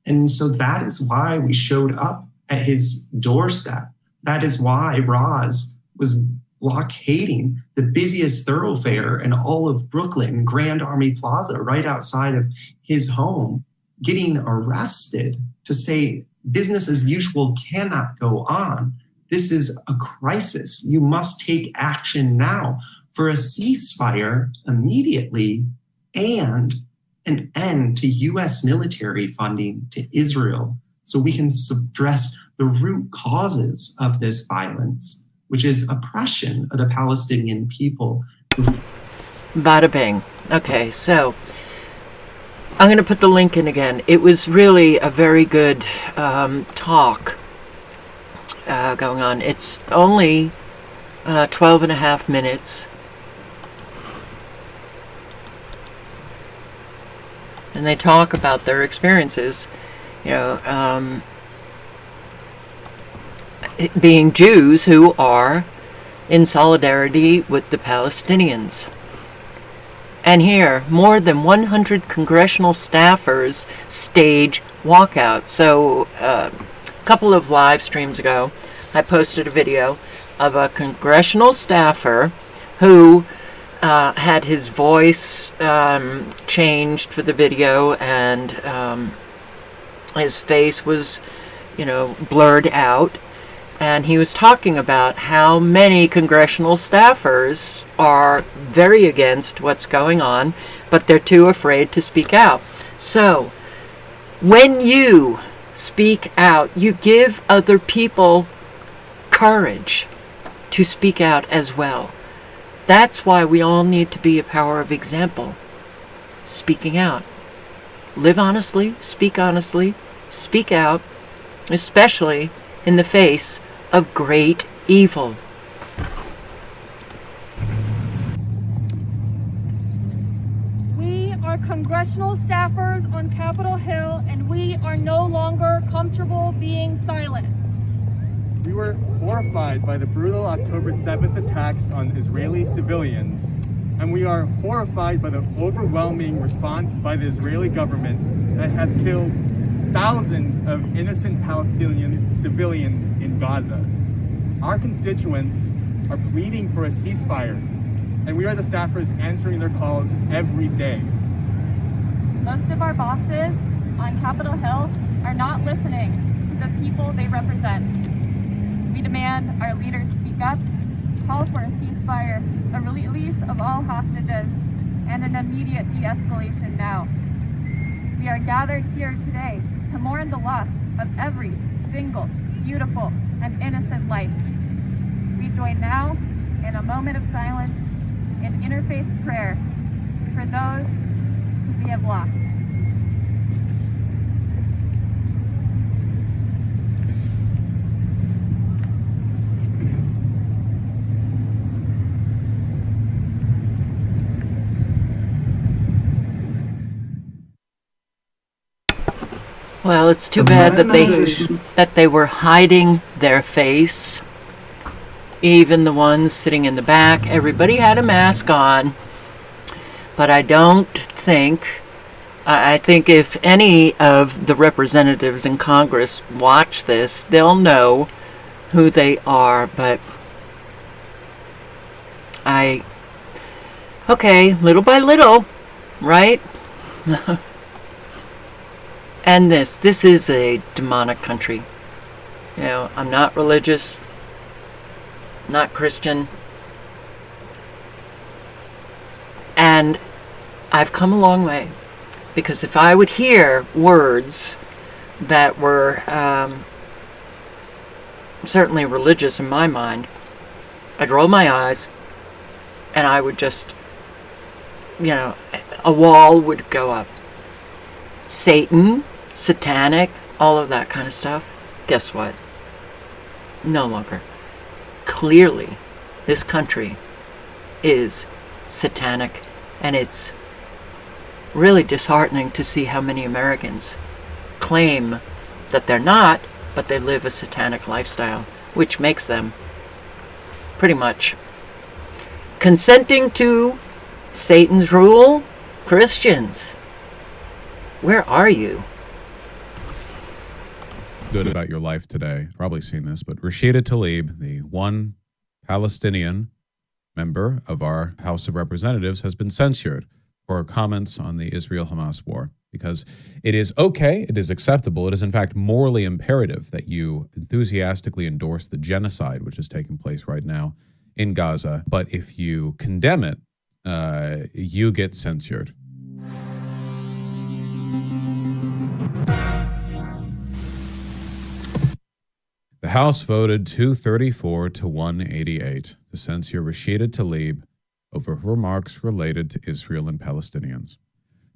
S24: And so that is why we showed up at his doorstep. That is why Roz was blockading the busiest thoroughfare in all of Brooklyn, Grand Army Plaza, right outside of his home, getting arrested to say business as usual cannot go on. This is a crisis. You must take action now for a ceasefire immediately and an end to U.S. military funding to Israel so we can address the root causes of this violence, which is oppression of the Palestinian people.
S1: Bada bing. Okay, so I'm going to put the link in again. It was really a very good talk going on. It's only 12 and a half minutes. And they talk about their experiences, being Jews who are in solidarity with the Palestinians. And here, more than 100 congressional staffers stage walkouts. So a couple of live streams ago, I posted a video of a congressional staffer who had his voice changed for the video, and his face was, blurred out. And he was talking about how many congressional staffers are very against what's going on. but they're too afraid to speak out. So, when you speak out, you give other people courage to speak out as well. That's why we all need to be a power of example. Speaking out. Live honestly, speak out, especially in the face of great evil.
S13: We are congressional staffers on Capitol Hill, and we are no longer comfortable being silent.
S15: We were horrified by the brutal October 7th attacks on Israeli civilians, and we are horrified by the overwhelming response by the Israeli government that has killed thousands of innocent Palestinian civilians in Gaza. Our constituents are pleading for a ceasefire, and we are the staffers answering their calls every day.
S13: Most of our bosses on Capitol Hill are not listening to the people they represent. We demand our leaders speak up, call for a ceasefire, a release of all hostages, and an immediate de-escalation now. We are gathered here today to mourn the loss of every single beautiful and innocent life. We join now in a moment of silence in interfaith prayer for those who we have lost.
S1: Well, it's too bad that they were hiding their face. Even the ones sitting in the back, everybody had a mask on. But I don't think, I think if any of the representatives in Congress watch this, they'll know who they are. But okay, little by little, right? And this is a demonic country. You know, I'm not religious, not Christian. And I've come a long way. Because if I would hear words that were certainly religious in my mind, I'd roll my eyes and I would just, you know, a wall would go up. Satan, satanic, all of that kind of stuff. Guess what? No longer. Clearly, this country is satanic, and it's really disheartening to see how many Americans claim that they're not, but they live a satanic lifestyle, which makes them pretty much consenting to Satan's rule. Christians, where are you?
S16: Good about your life today. Probably seen this, but Rashida Tlaib, the one Palestinian member of our House of Representatives, has been censured for comments on the Israel-Hamas war because it is okay, it is acceptable, it is in fact morally imperative that you enthusiastically endorse the genocide which is taking place right now in Gaza. But if you condemn it, you get censured. The House voted 234 to 188 to censure Rashida Tlaib over her remarks related to Israel and Palestinians.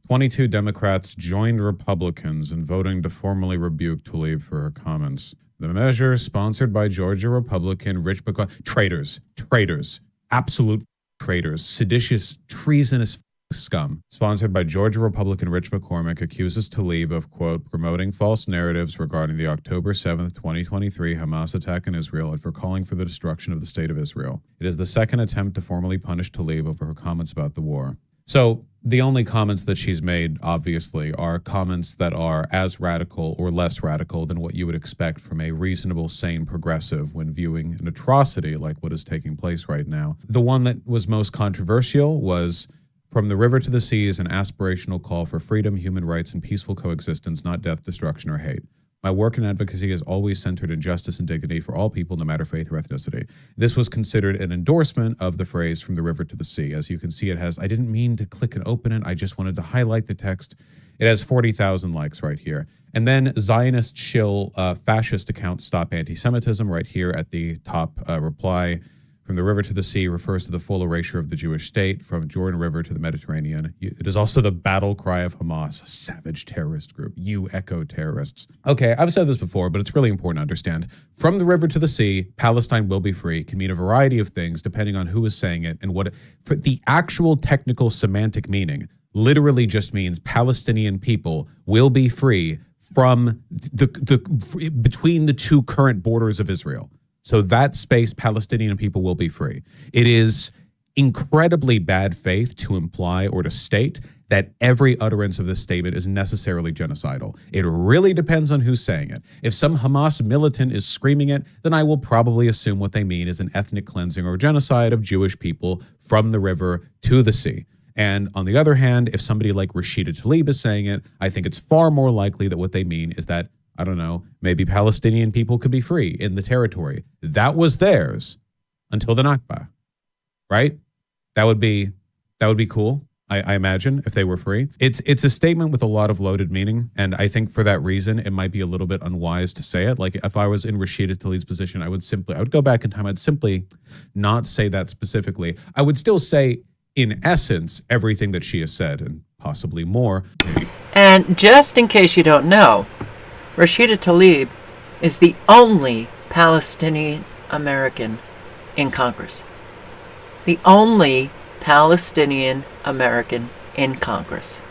S16: 22 Democrats joined Republicans in voting to formally rebuke Tlaib for her comments. The measure, sponsored by Georgia Republican Rich McCormick, traitors, absolute traitors, seditious, treasonous scum, sponsored by Georgia Republican Rich McCormick, accuses Tlaib of, quote, promoting false narratives regarding the October 7th, 2023 Hamas attack in Israel and for calling for the destruction of the state of Israel. It is the second attempt to formally punish Tlaib over her comments about the war. So the only comments that she's made, obviously, are comments that are as radical or less radical than what you would expect from a reasonable, sane progressive when viewing an atrocity like what is taking place right now. The one that was most controversial was from the river to the sea is an aspirational call for freedom, human rights, and peaceful coexistence, not death, destruction, or hate. My work and advocacy is always centered in justice and dignity for all people, no matter faith or ethnicity. This was considered an endorsement of the phrase from the river to the sea. As you can see, it has, I didn't mean to click and open it. I just wanted to highlight the text. It has 40,000 likes right here. And then Zionist shill fascist account Stop Anti-Semitism right here at the top reply. From the river to the sea refers to the full erasure of the Jewish state from Jordan River to the Mediterranean. It is also the battle cry of Hamas, a savage terrorist group. You echo terrorists. Okay, I've said this before, but it's really important to understand. From the river to the sea, Palestine will be free can mean a variety of things depending on who is saying it and what. For the actual technical semantic meaning literally just means Palestinian people will be free from between the two current borders of Israel. So that space, Palestinian people will be free. It is incredibly bad faith to imply or to state that every utterance of this statement is necessarily genocidal. It really depends on who's saying it. If some Hamas militant is screaming it, then I will probably assume what they mean is an ethnic cleansing or genocide of Jewish people from the river to the sea. And on the other hand, if somebody like Rashida Tlaib is saying it, I think it's far more likely that what they mean is that, I don't know, maybe Palestinian people could be free in the territory that was theirs until the Nakba, right? That would be cool, I imagine, if they were free. It's a statement with a lot of loaded meaning, and I think for that reason, it might be a little bit unwise to say it. Like if I was in Rashida Tlaib's position, I would go back in time. I'd simply not say that specifically. I would still say, in essence, everything that she has said, and possibly more.
S1: And just in case you don't know, Rashida Tlaib is the only Palestinian American in Congress. The only Palestinian American in Congress.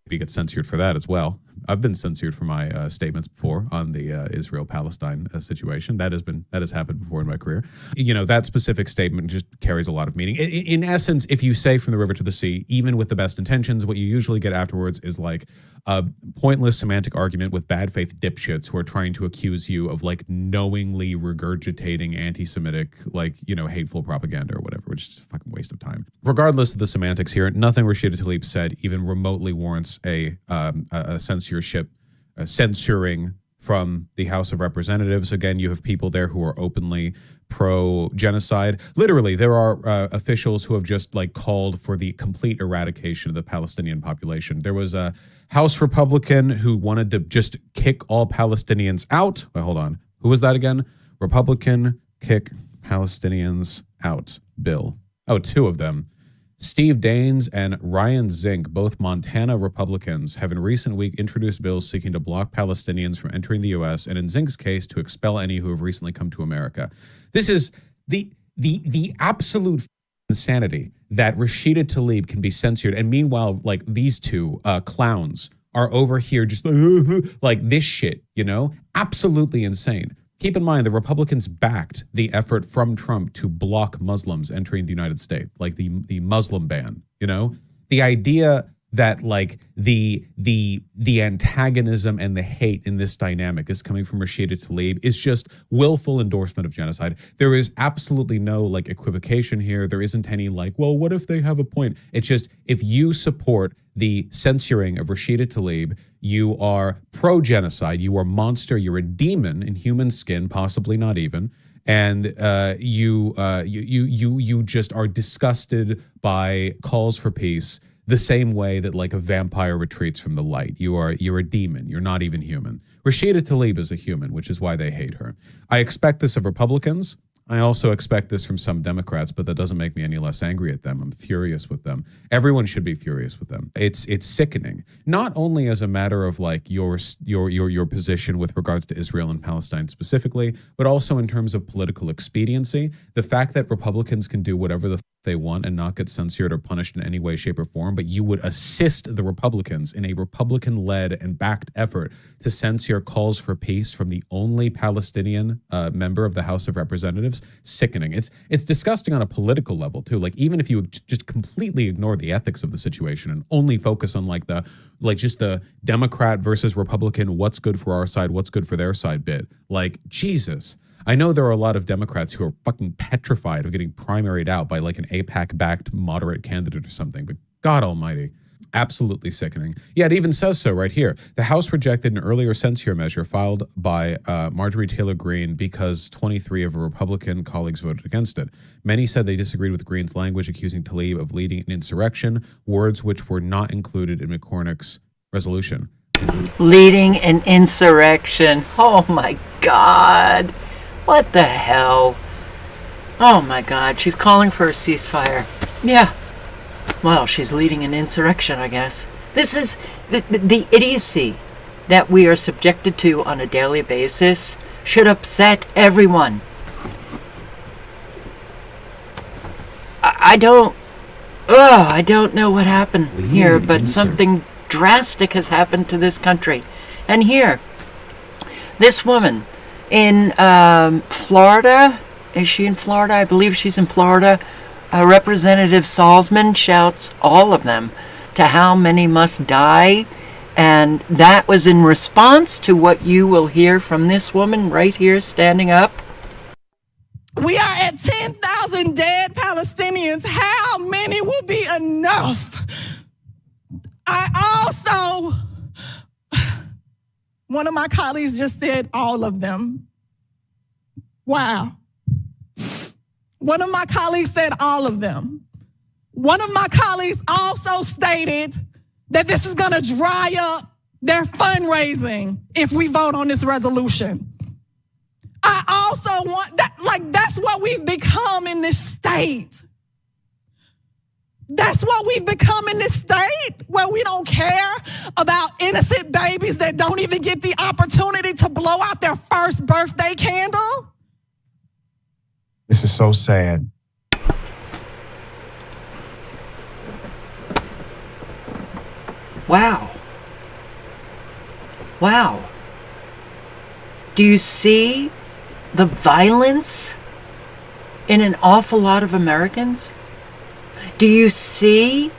S16: You get censored for that as well. I've been censored for my statements before on the Israel-Palestine situation. That has happened before in my career. You know, that specific statement just carries a lot of meaning. In essence, if you say from the river to the sea, even with the best intentions, what you usually get afterwards is like a pointless semantic argument with bad faith dipshits who are trying to accuse you of like knowingly regurgitating anti-Semitic, like, you know, hateful propaganda or whatever, which is a fucking waste of time. Regardless of the semantics here, nothing Rashida Tlaib said even remotely warrants a censoring from the House of Representatives. Again, you have people there who are openly pro-genocide. Literally, there are officials who have just like called for the complete eradication of the Palestinian population. There was a House Republican who wanted to just kick all Palestinians out. Wait, hold on. Who was that again? Republican kick Palestinians out bill. Oh, two of them. Steve Daines and Ryan Zink, both Montana Republicans, have in recent week introduced bills seeking to block Palestinians from entering the U.S. and in Zink's case, to expel any who have recently come to America. This is the absolute insanity that Rashida Tlaib can be censored, and meanwhile, like these two clowns are over here just like this shit, you know? Absolutely insane. Keep in mind, the Republicans backed the effort from Trump to block Muslims entering the United States, like the Muslim ban, you know? The idea that like the antagonism and the hate in this dynamic is coming from Rashida Tlaib is just willful endorsement of genocide. There is absolutely no like equivocation here. There isn't any like, well, what if they have a point? It's just, if you support the censoring of Rashida Tlaib, you are pro-genocide, you are a monster, you're a demon in human skin, possibly not even, and you just are disgusted by calls for peace the same way that like a vampire retreats from the light. You're a demon, you're not even human. Rashida Tlaib is a human, which is why they hate her. I expect this of Republicans. I also expect this from some Democrats, but that doesn't make me any less angry at them. I'm furious with them. Everyone should be furious with them. It's sickening, not only as a matter of like your position with regards to Israel and Palestine specifically, but also in terms of political expediency. The fact that Republicans can do whatever the they want and not get censored or punished in any way, shape, or form, but you would assist the Republicans in a Republican-led and backed effort to censor calls for peace from the only Palestinian member of the House of Representatives. Sickening. It's disgusting on a political level too. Like even if you just completely ignore the ethics of the situation and only focus on like just the Democrat versus Republican, what's good for our side, what's good for their side bit. Like Jesus. I know there are a lot of Democrats who are fucking petrified of getting primaried out by like an AIPAC-backed moderate candidate or something, but God almighty. Absolutely sickening. Yeah, it even says so right here. The House rejected an earlier censure measure filed by Marjorie Taylor Greene because 23 of her Republican colleagues voted against it. Many said they disagreed with Greene's language, accusing Tlaib of leading an insurrection, words which were not included in McCormick's resolution.
S1: Leading an insurrection. Oh my God. What the hell? Oh my God. She's calling for a ceasefire. Yeah. Well, she's leading an insurrection, I guess. This is the idiocy that we are subjected to on a daily basis should upset everyone. I don't know what happened here, but something drastic has happened to this country. And here, this woman in Florida, is she in Florida? I believe she's in Florida. Representative Salzman shouts all of them to how many must die. And that was in response to what you will hear from this woman right here standing up.
S14: We are at 10,000 dead Palestinians. How many will be enough? One of my colleagues just said all of them. Wow. One of my colleagues said all of them. One of my colleagues also stated that this is going to dry up their fundraising if we vote on this resolution. I also want that, that's what we've become in this state. That's what we've become in this state, where we don't care about innocent babies that don't even get the opportunity to blow out their first birthday candle.
S17: This is so sad.
S1: Wow. Wow. Do you see the violence in an awful lot of Americans? Do you see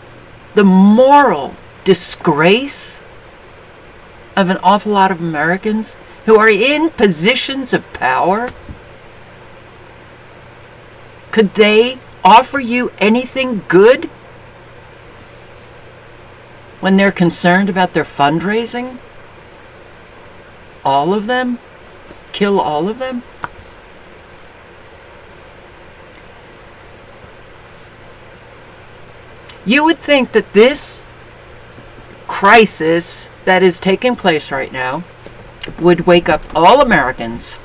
S1: the moral disgrace of an awful lot of Americans who are in positions of power? Could they offer you anything good when they're concerned about their fundraising? All of them? Kill all of them? You would think that this crisis that is taking place right now would wake up all Americans,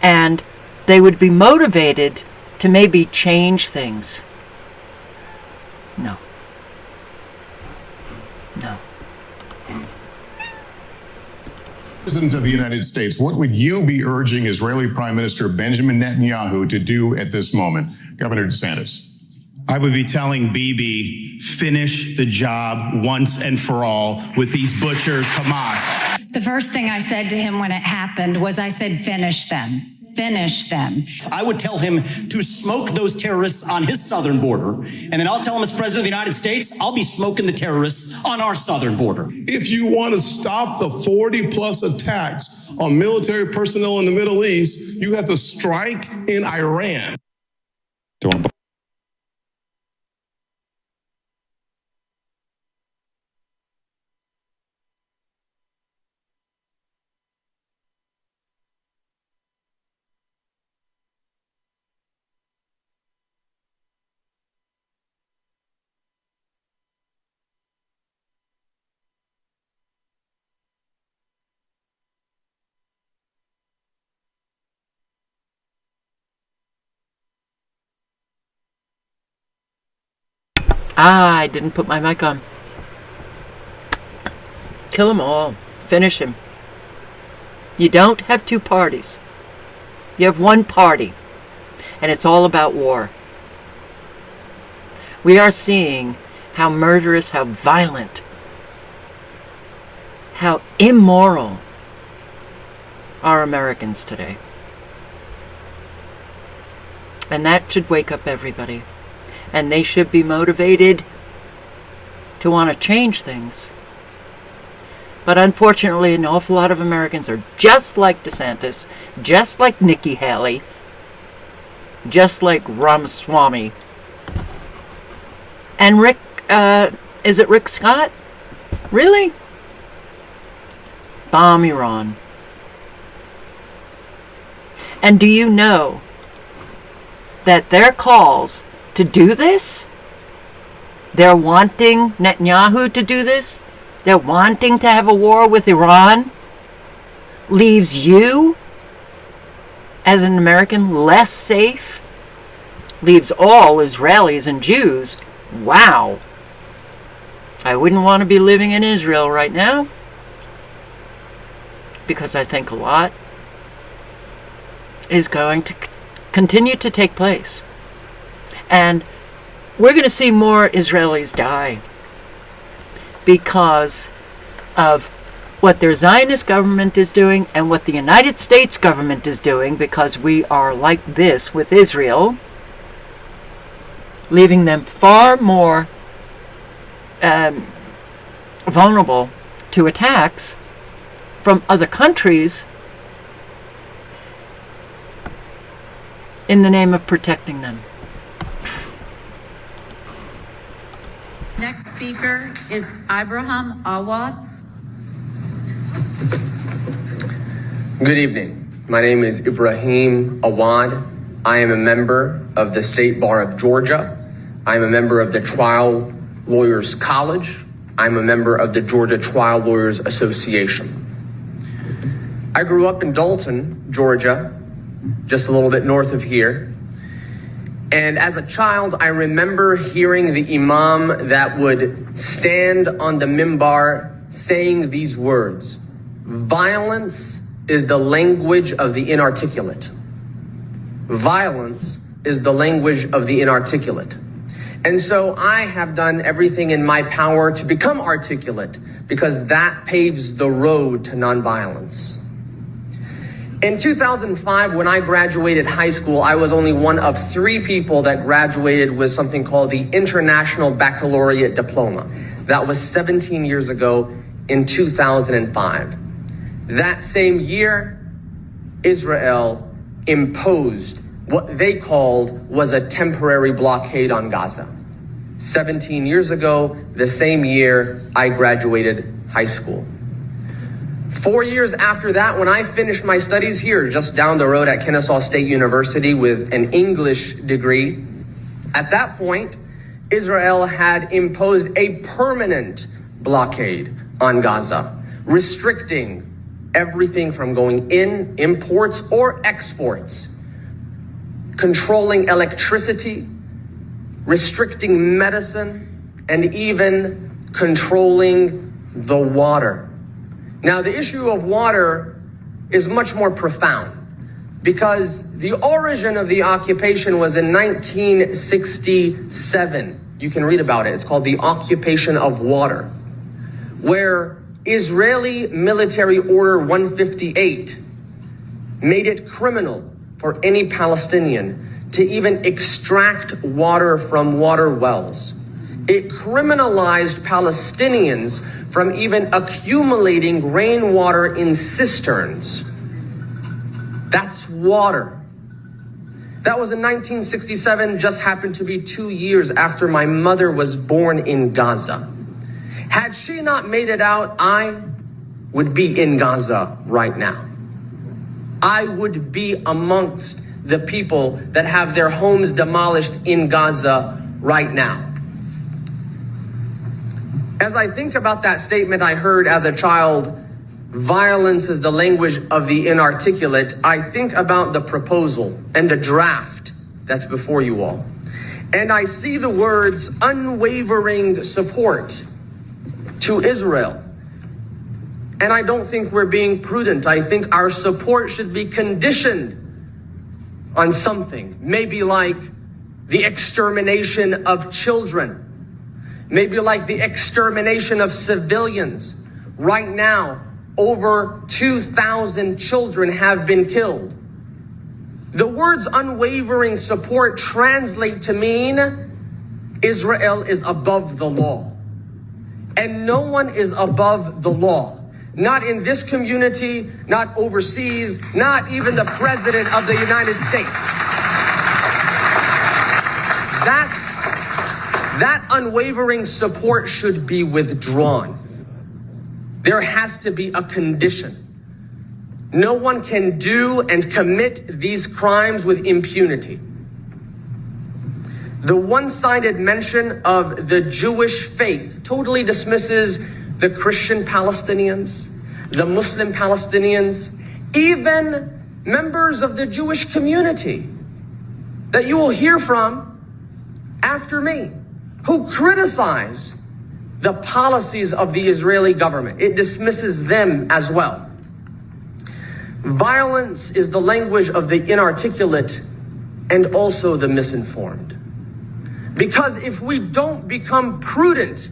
S1: and they would be motivated to maybe change things. No. No.
S18: President of the United States, what would you be urging Israeli Prime Minister Benjamin Netanyahu to do at this moment? Governor DeSantis.
S19: I would be telling Bibi, finish the job once and for all with these butchers, Hamas.
S25: The first thing I said to him when it happened was I said, finish them. Finish them.
S26: I would tell him to smoke those terrorists on his southern border, and then I'll tell him as president of the United States, I'll be smoking the terrorists on our southern border.
S27: If you want to stop the 40+ attacks on military personnel in the Middle East, you have to strike in Iran.
S1: I didn't put my mic on. Kill them all. Finish him. You don't have two parties. You have one party. And it's all about war. We are seeing how murderous, how violent, how immoral are Americans today. And that should wake up everybody. And they should be motivated to want to change things. But unfortunately, an awful lot of Americans are just like DeSantis, just like Nikki Haley, just like Ramaswamy. And Rick, is it Rick Scott? Really? Bomb Iran. And do you know that their calls to do this, they're wanting Netanyahu to do this, they're wanting to have a war with Iran, leaves you as an American less safe, leaves all Israelis and Jews, wow. I wouldn't want to be living in Israel right now, because I think a lot is going to continue to take place. And we're going to see more Israelis die because of what their Zionist government is doing and what the United States government is doing, because we are like this with Israel, leaving them far more vulnerable to attacks from other countries in the name of protecting them.
S2: Next speaker is Abraham Awad.
S3: Good evening. My name is Ibrahim Awad. I am a member of the State Bar of Georgia. I am a member of the Trial Lawyers College. I'm a member of the Georgia Trial Lawyers Association. I grew up in Dalton, Georgia, just a little bit north of here. And as a child, I remember hearing the imam that would stand on the mimbar saying these words: violence is the language of the inarticulate. Violence is the language of the inarticulate. And so I have done everything in my power to become articulate, because that paves the road to nonviolence. In 2005, when I graduated high school, I was only one of 3 people that graduated with something called the International Baccalaureate Diploma. That was 17 years ago in 2005. That same year, Israel imposed what they called was a temporary blockade on Gaza. 17 years ago, the same year I graduated high school. 4 years after that, when I finished my studies here, just down the road at Kennesaw State University with an English degree, at that point, Israel had imposed a permanent blockade on Gaza, restricting everything from going in, imports or exports, controlling electricity, restricting medicine, and even controlling the water. Now, the issue of water is much more profound, because the origin of the occupation was in 1967. You can read about it. It's called the Occupation of Water, where Israeli Military Order 158 made it criminal for any Palestinian to even extract water from water wells. It criminalized Palestinians from even accumulating rainwater in cisterns. That's water. That was in 1967, just happened to be 2 years after my mother was born in Gaza. Had she not made it out, I would be in Gaza right now. I would be amongst the people that have their homes demolished in Gaza right now. As I think about that statement I heard as a child, violence is the language of the inarticulate, I think about the proposal and the draft that's before you all. And I see the words unwavering support to Israel. And I don't think we're being prudent. I think our support should be conditioned on something, maybe like the extermination of children, maybe like the extermination of civilians. Right now, over 2,000 children have been killed. The words unwavering support translate to mean Israel is above the law. And no one is above the law. Not in this community, not overseas, not even the President of the that unwavering support should be withdrawn. There has to be a condition. No one can do and commit these crimes with impunity. The one-sided mention of the Jewish faith totally dismisses the Christian Palestinians, the Muslim Palestinians, even members of the Jewish community that you will hear from after me, who criticize the policies of the Israeli government. It dismisses them as well. Violence is the language of the inarticulate and also the misinformed. Because if we don't become prudent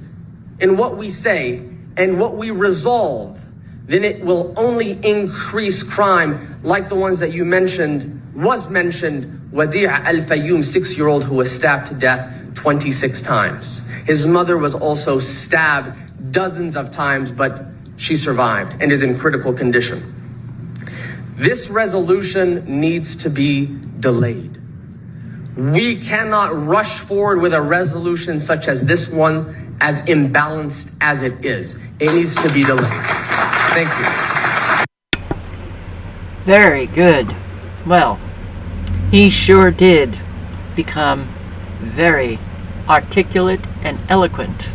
S3: in what we say and what we resolve, then it will only increase crime like the ones that you mentioned, Wadi' al-Fayoum, 6-year-old who was stabbed to death 26 times. His mother was also stabbed dozens of times, but she survived and is in critical condition. This resolution needs to be delayed. We cannot rush forward with a resolution such as this one, as imbalanced as it is. It needs to be delayed. Thank you.
S1: Very good. Well, he sure did become very articulate and eloquent.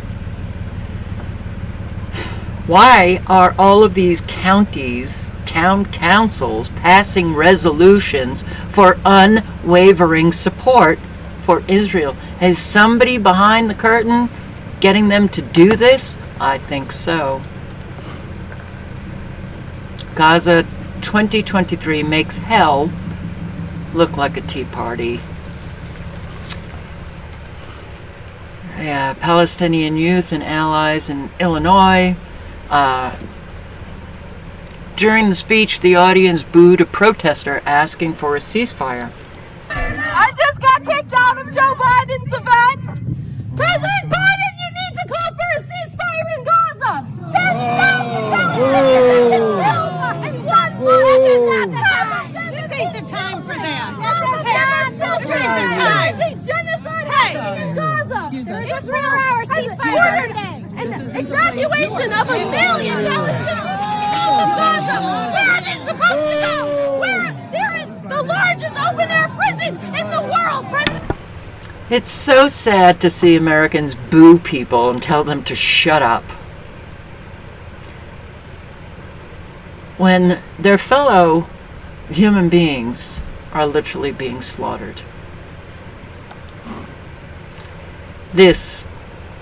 S1: Why are all of these counties, town councils, passing resolutions for unwavering support for Israel? Is somebody behind the curtain getting them to do this? I think so. Gaza 2023 makes hell look like a tea party. Yeah, Palestinian youth and allies in Illinois. During the speech, the audience booed a protester asking for a ceasefire.
S4: I just got kicked out of Joe Biden's event. President Biden, you need to call for a ceasefire in Gaza. 10,000 Palestinians have been killed. It's not This ain't the time for that. This ain't the time. It's genocide happening in Gaza. Israel has ordered an evacuation of 1 million Palestinians from Gaza. Where are they supposed to go? They're in the largest open-air prison in the world.
S1: It's so sad to see Americans boo people and tell them to shut up when their fellow human beings are literally being slaughtered. This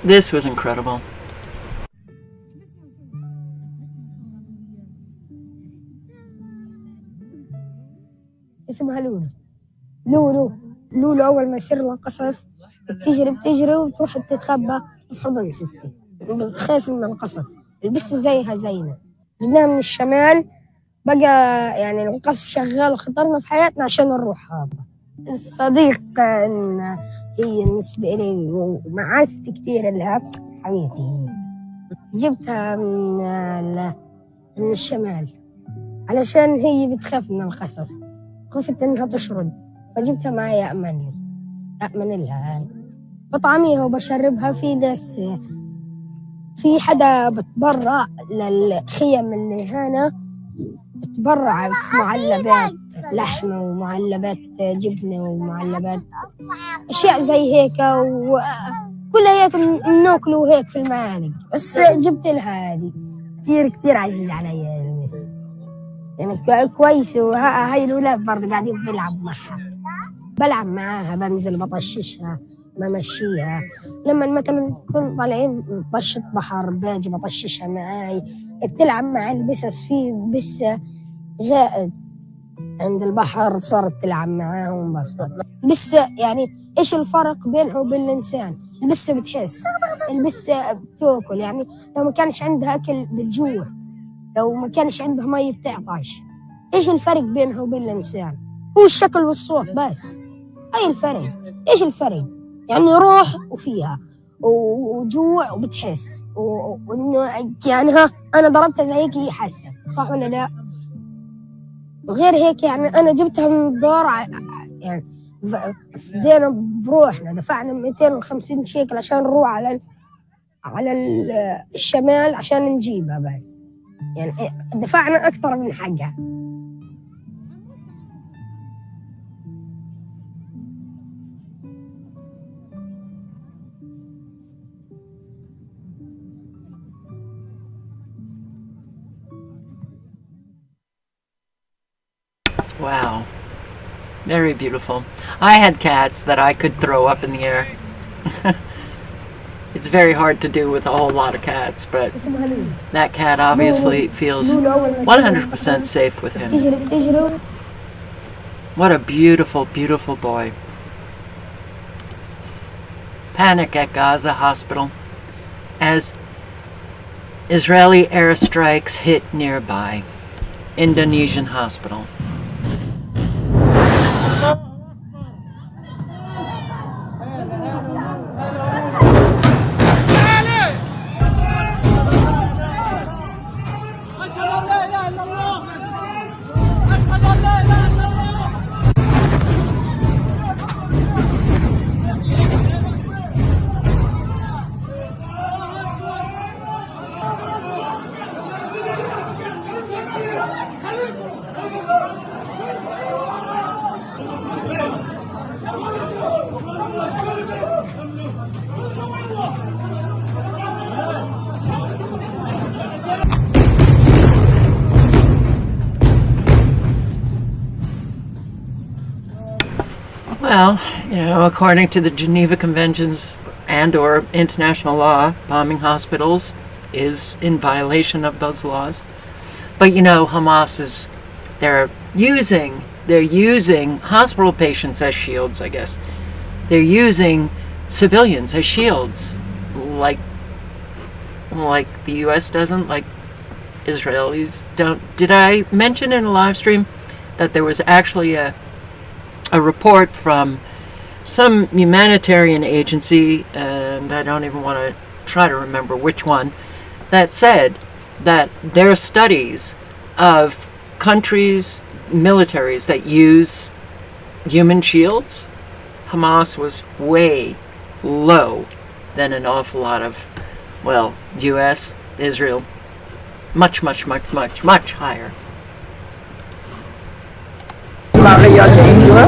S1: was incredible.
S5: اسمها لولو أول ما يصير لها قصف بتجري وتروح بتتخبى في حضن ستي بتخاف من القصف البس زيها زينا جبناها من الشمال بقى يعني القصف شغال وخطرنا في حياتنا عشان نروح هذا الصديق إن هي بالنسبة لي ومعزتي كتير لها حبيبتي جبتها من الشمال علشان هي بتخاف من القصف خفت إنها تشرد فجبتها معي أأمن لها بطعميها وبشربها في دس في حدا بتبرع للخيم اللي هنا بتبرع في معلبات لحم ومعلبات جبنة ومعلبات أشياء زي هيك وكلها هيك بناكلوا هيك في المعالق بس جبت لها هذه كتير عزيز علي المس يعني كويس وهاي الولاد برضه قاعدين بلعب معاها بنزل بطششها بمشيها لما مثلا نكون طالعين طشة بحر باجي بطششها معاي بتلعب مع البسس في بس غائد عند البحر صارت تلعب معاهم بس يعني ايش الفرق بينها وبين الانسان البسة بتحس البسة بتاكل يعني لو ما كانش عندها اكل بتجوع لو ما كانش عندها مي بتعطش ايش الفرق بينها وبين الانسان هو الشكل والصوت بس هاي الفرق ايش الفرق يعني روح وفيها وجوع وبتحس وانه يعني ها انا ضربتها زي هيك هي حاسه صح ولا لا وغير هيك يعني انا جبتها من الدار يعني فدينا بروحنا، دفعنا 250 شيكل عشان نروح على الشمال عشان نجيبها، بس يعني دفعنا أكتر من حقها.
S1: Wow. Very beautiful. I had cats that I could throw up in the air. It's very hard to do with a whole lot of cats, but that cat obviously feels 100% safe with him. What a beautiful, beautiful boy. Panic at Gaza hospital as Israeli airstrikes hit nearby Indonesian hospital. Well, according to the Geneva Conventions and or international law, bombing hospitals is in violation of those laws. But Hamas they're using hospital patients as shields, I guess. They're using civilians as shields, like the U.S. doesn't, like Israelis don't. Did I mention in a live stream that there was actually a report from some humanitarian agency, and I don't even want to try to remember which one, that said that their studies of countries, militaries that use human shields, Hamas was way low than an awful lot of, U.S., Israel, much higher.
S10: Maria Dengler.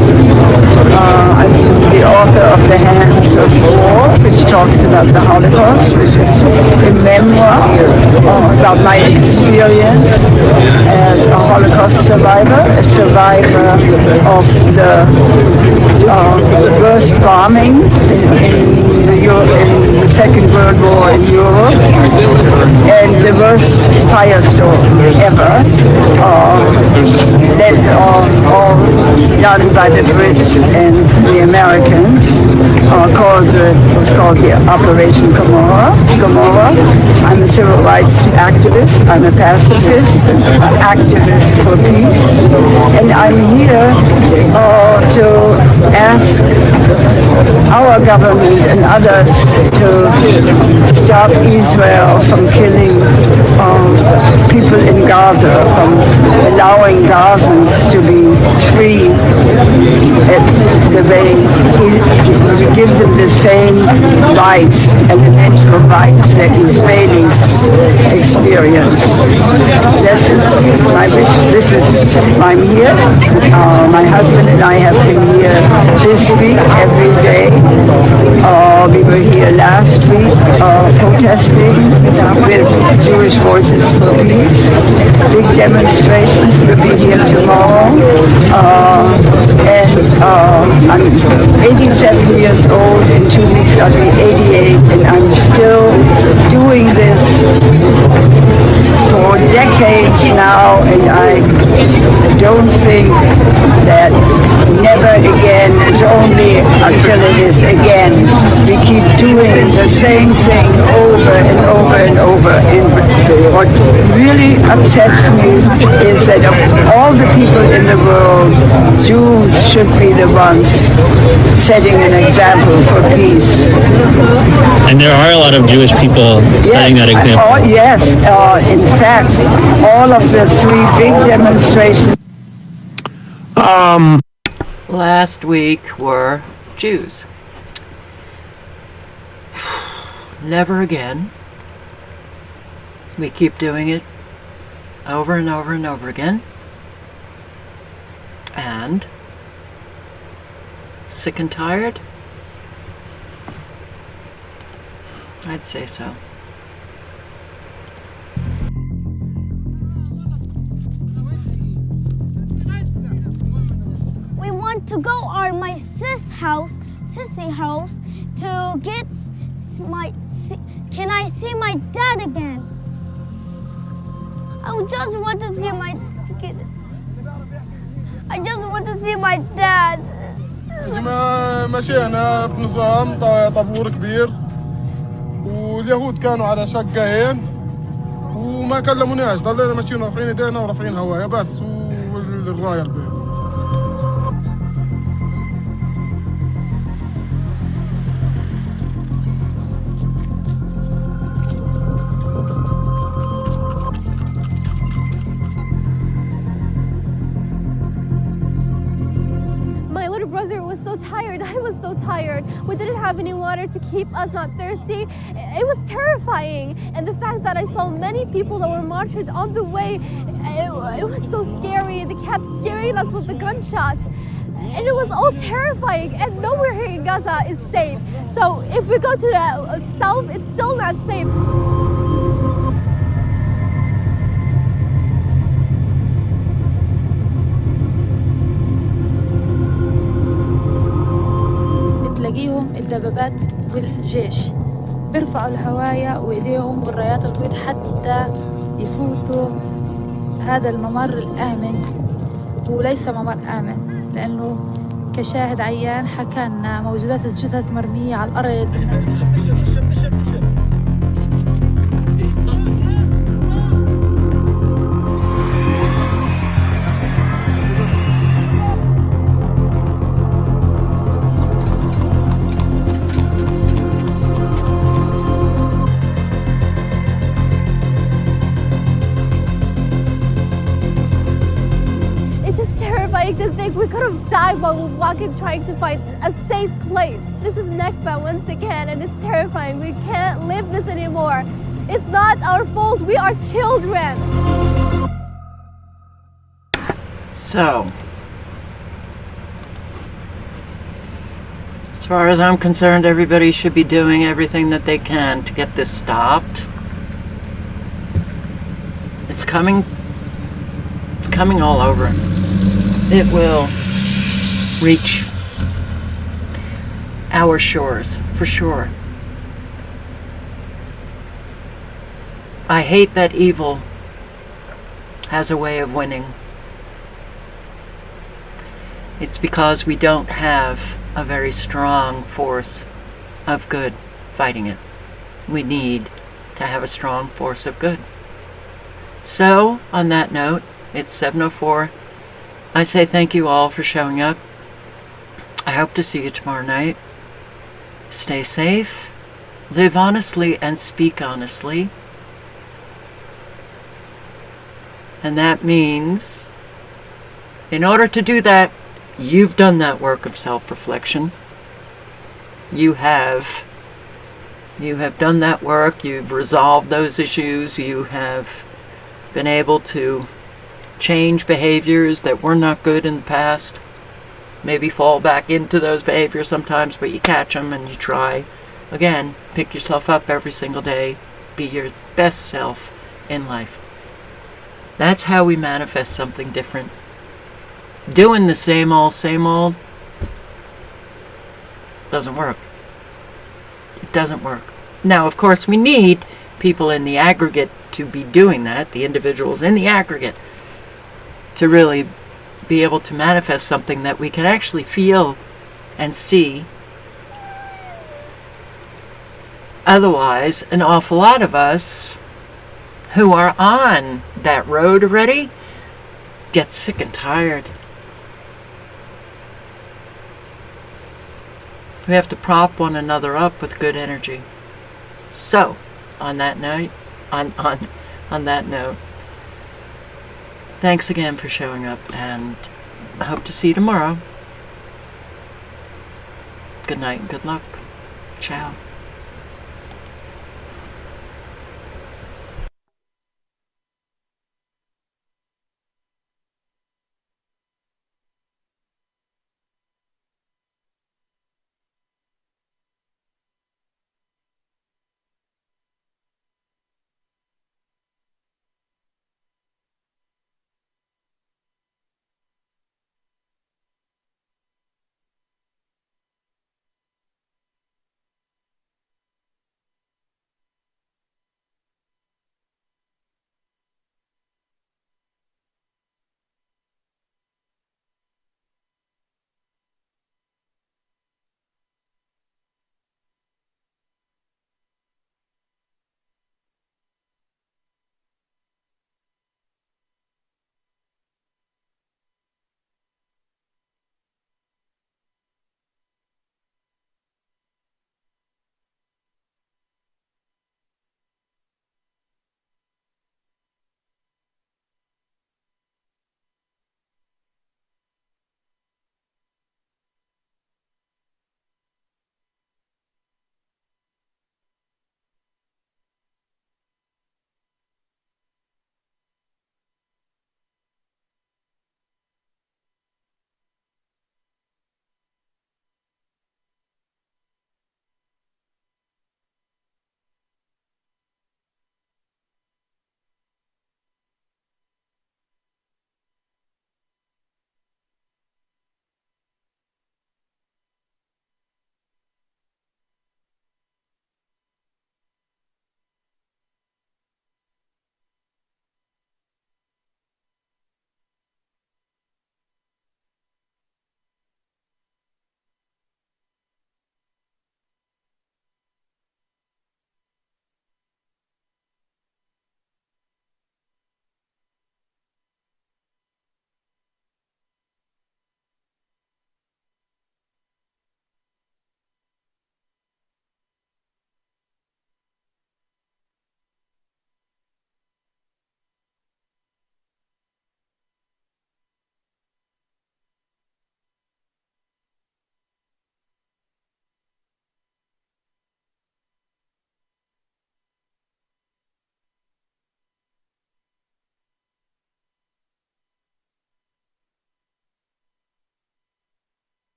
S10: I'm the author of The Hands of War, which talks about the Holocaust, which is a memoir about my experience as a Holocaust survivor, a survivor of the worst bombing in the Second World War in Europe, and the worst firestorm ever, all done by the Brits and the Americans, it was called the Operation Gomorrah. I'm a civil rights activist, I'm a pacifist, an activist for peace, and I'm here to ask our government and others to stop Israel from killing people in Gaza, from allowing Gazans to be free the way we give them the same rights, elemental rights that Israelis experience. This is my wish. I'm here. My husband and I have been here this week every day. We were here last week protesting with Jewish Voices for Peace. Big demonstrations. We'll be here tomorrow. I'm 87 years old. In 2 weeks I'll be 88, and I'm still doing this for decades now, and I don't think that never again is only until it is again. We keep doing the same thing over and over and over, and what really upsets me is that of all the people in the world, Jews should be the ones setting an example for peace.
S7: And there are a lot of Jewish people setting that example.
S10: Yes, in fact, all of the 3 big demonstrations.
S1: last week were Jews. Never again. We keep doing it over and over and over again. And sick and tired? I'd say so.
S6: We want to go to my sissy house, to get can I see my dad again? I just want to see my dad.
S27: مشينا في نظام طابور كبير واليهود كانوا على شقين وما كلموناش، ضلينا ماشيين رافعين ايدينا ورافعين هوايا بس والرايه البيضاء.
S8: Tired. I was so tired. We didn't have any water to keep us not thirsty. It was terrifying. And the fact that I saw many people that were martyred on the way, it was so scary. They kept scaring us with the gunshots. And it was all terrifying. And nowhere here in Gaza is safe. So if we go to the south, it's still not safe.
S11: تلاقيهم الدبابات والجيش بيرفعوا الهواية وإيديهم والرايات البيض حتى يفوتوا هذا الممر الآمن. هو ليس ممر آمن لأنه كشاهد عيان حكى لنا موجودات الجثث مرمية على الأرض.
S8: To think we could have died while we're walking, trying to find a safe place. This is Nakba once again, and it's terrifying. We can't live this anymore. It's not our fault. We are children.
S1: So, as far as I'm concerned, everybody should be doing everything that they can to get this stopped. It's coming all over. It will reach our shores, for sure. I hate that evil has a way of winning. It's because we don't have a very strong force of good fighting it. We need to have a strong force of good. So, on that note, it's 7:04. I say thank you all for showing up. I hope to see you tomorrow night. Stay safe, live honestly, and speak honestly. And that means, in order to do that, you've done that work of self-reflection. You have done that work. You've resolved those issues. You have been able to change behaviors that were not good in the past. Maybe fall back into those behaviors sometimes, but you catch them and you try. Again, pick yourself up every single day. Be your best self in life. That's how we manifest something different. Doing the same old doesn't work. It doesn't work. Now, of course, we need people in the aggregate to be doing that, the individuals in the aggregate, to really be able to manifest something that we can actually feel and see. Otherwise, an awful lot of us who are on that road already get sick and tired. We have to prop one another up with good energy. So, on that note, thanks again for showing up, and I hope to see you tomorrow. Good night and good luck. Ciao.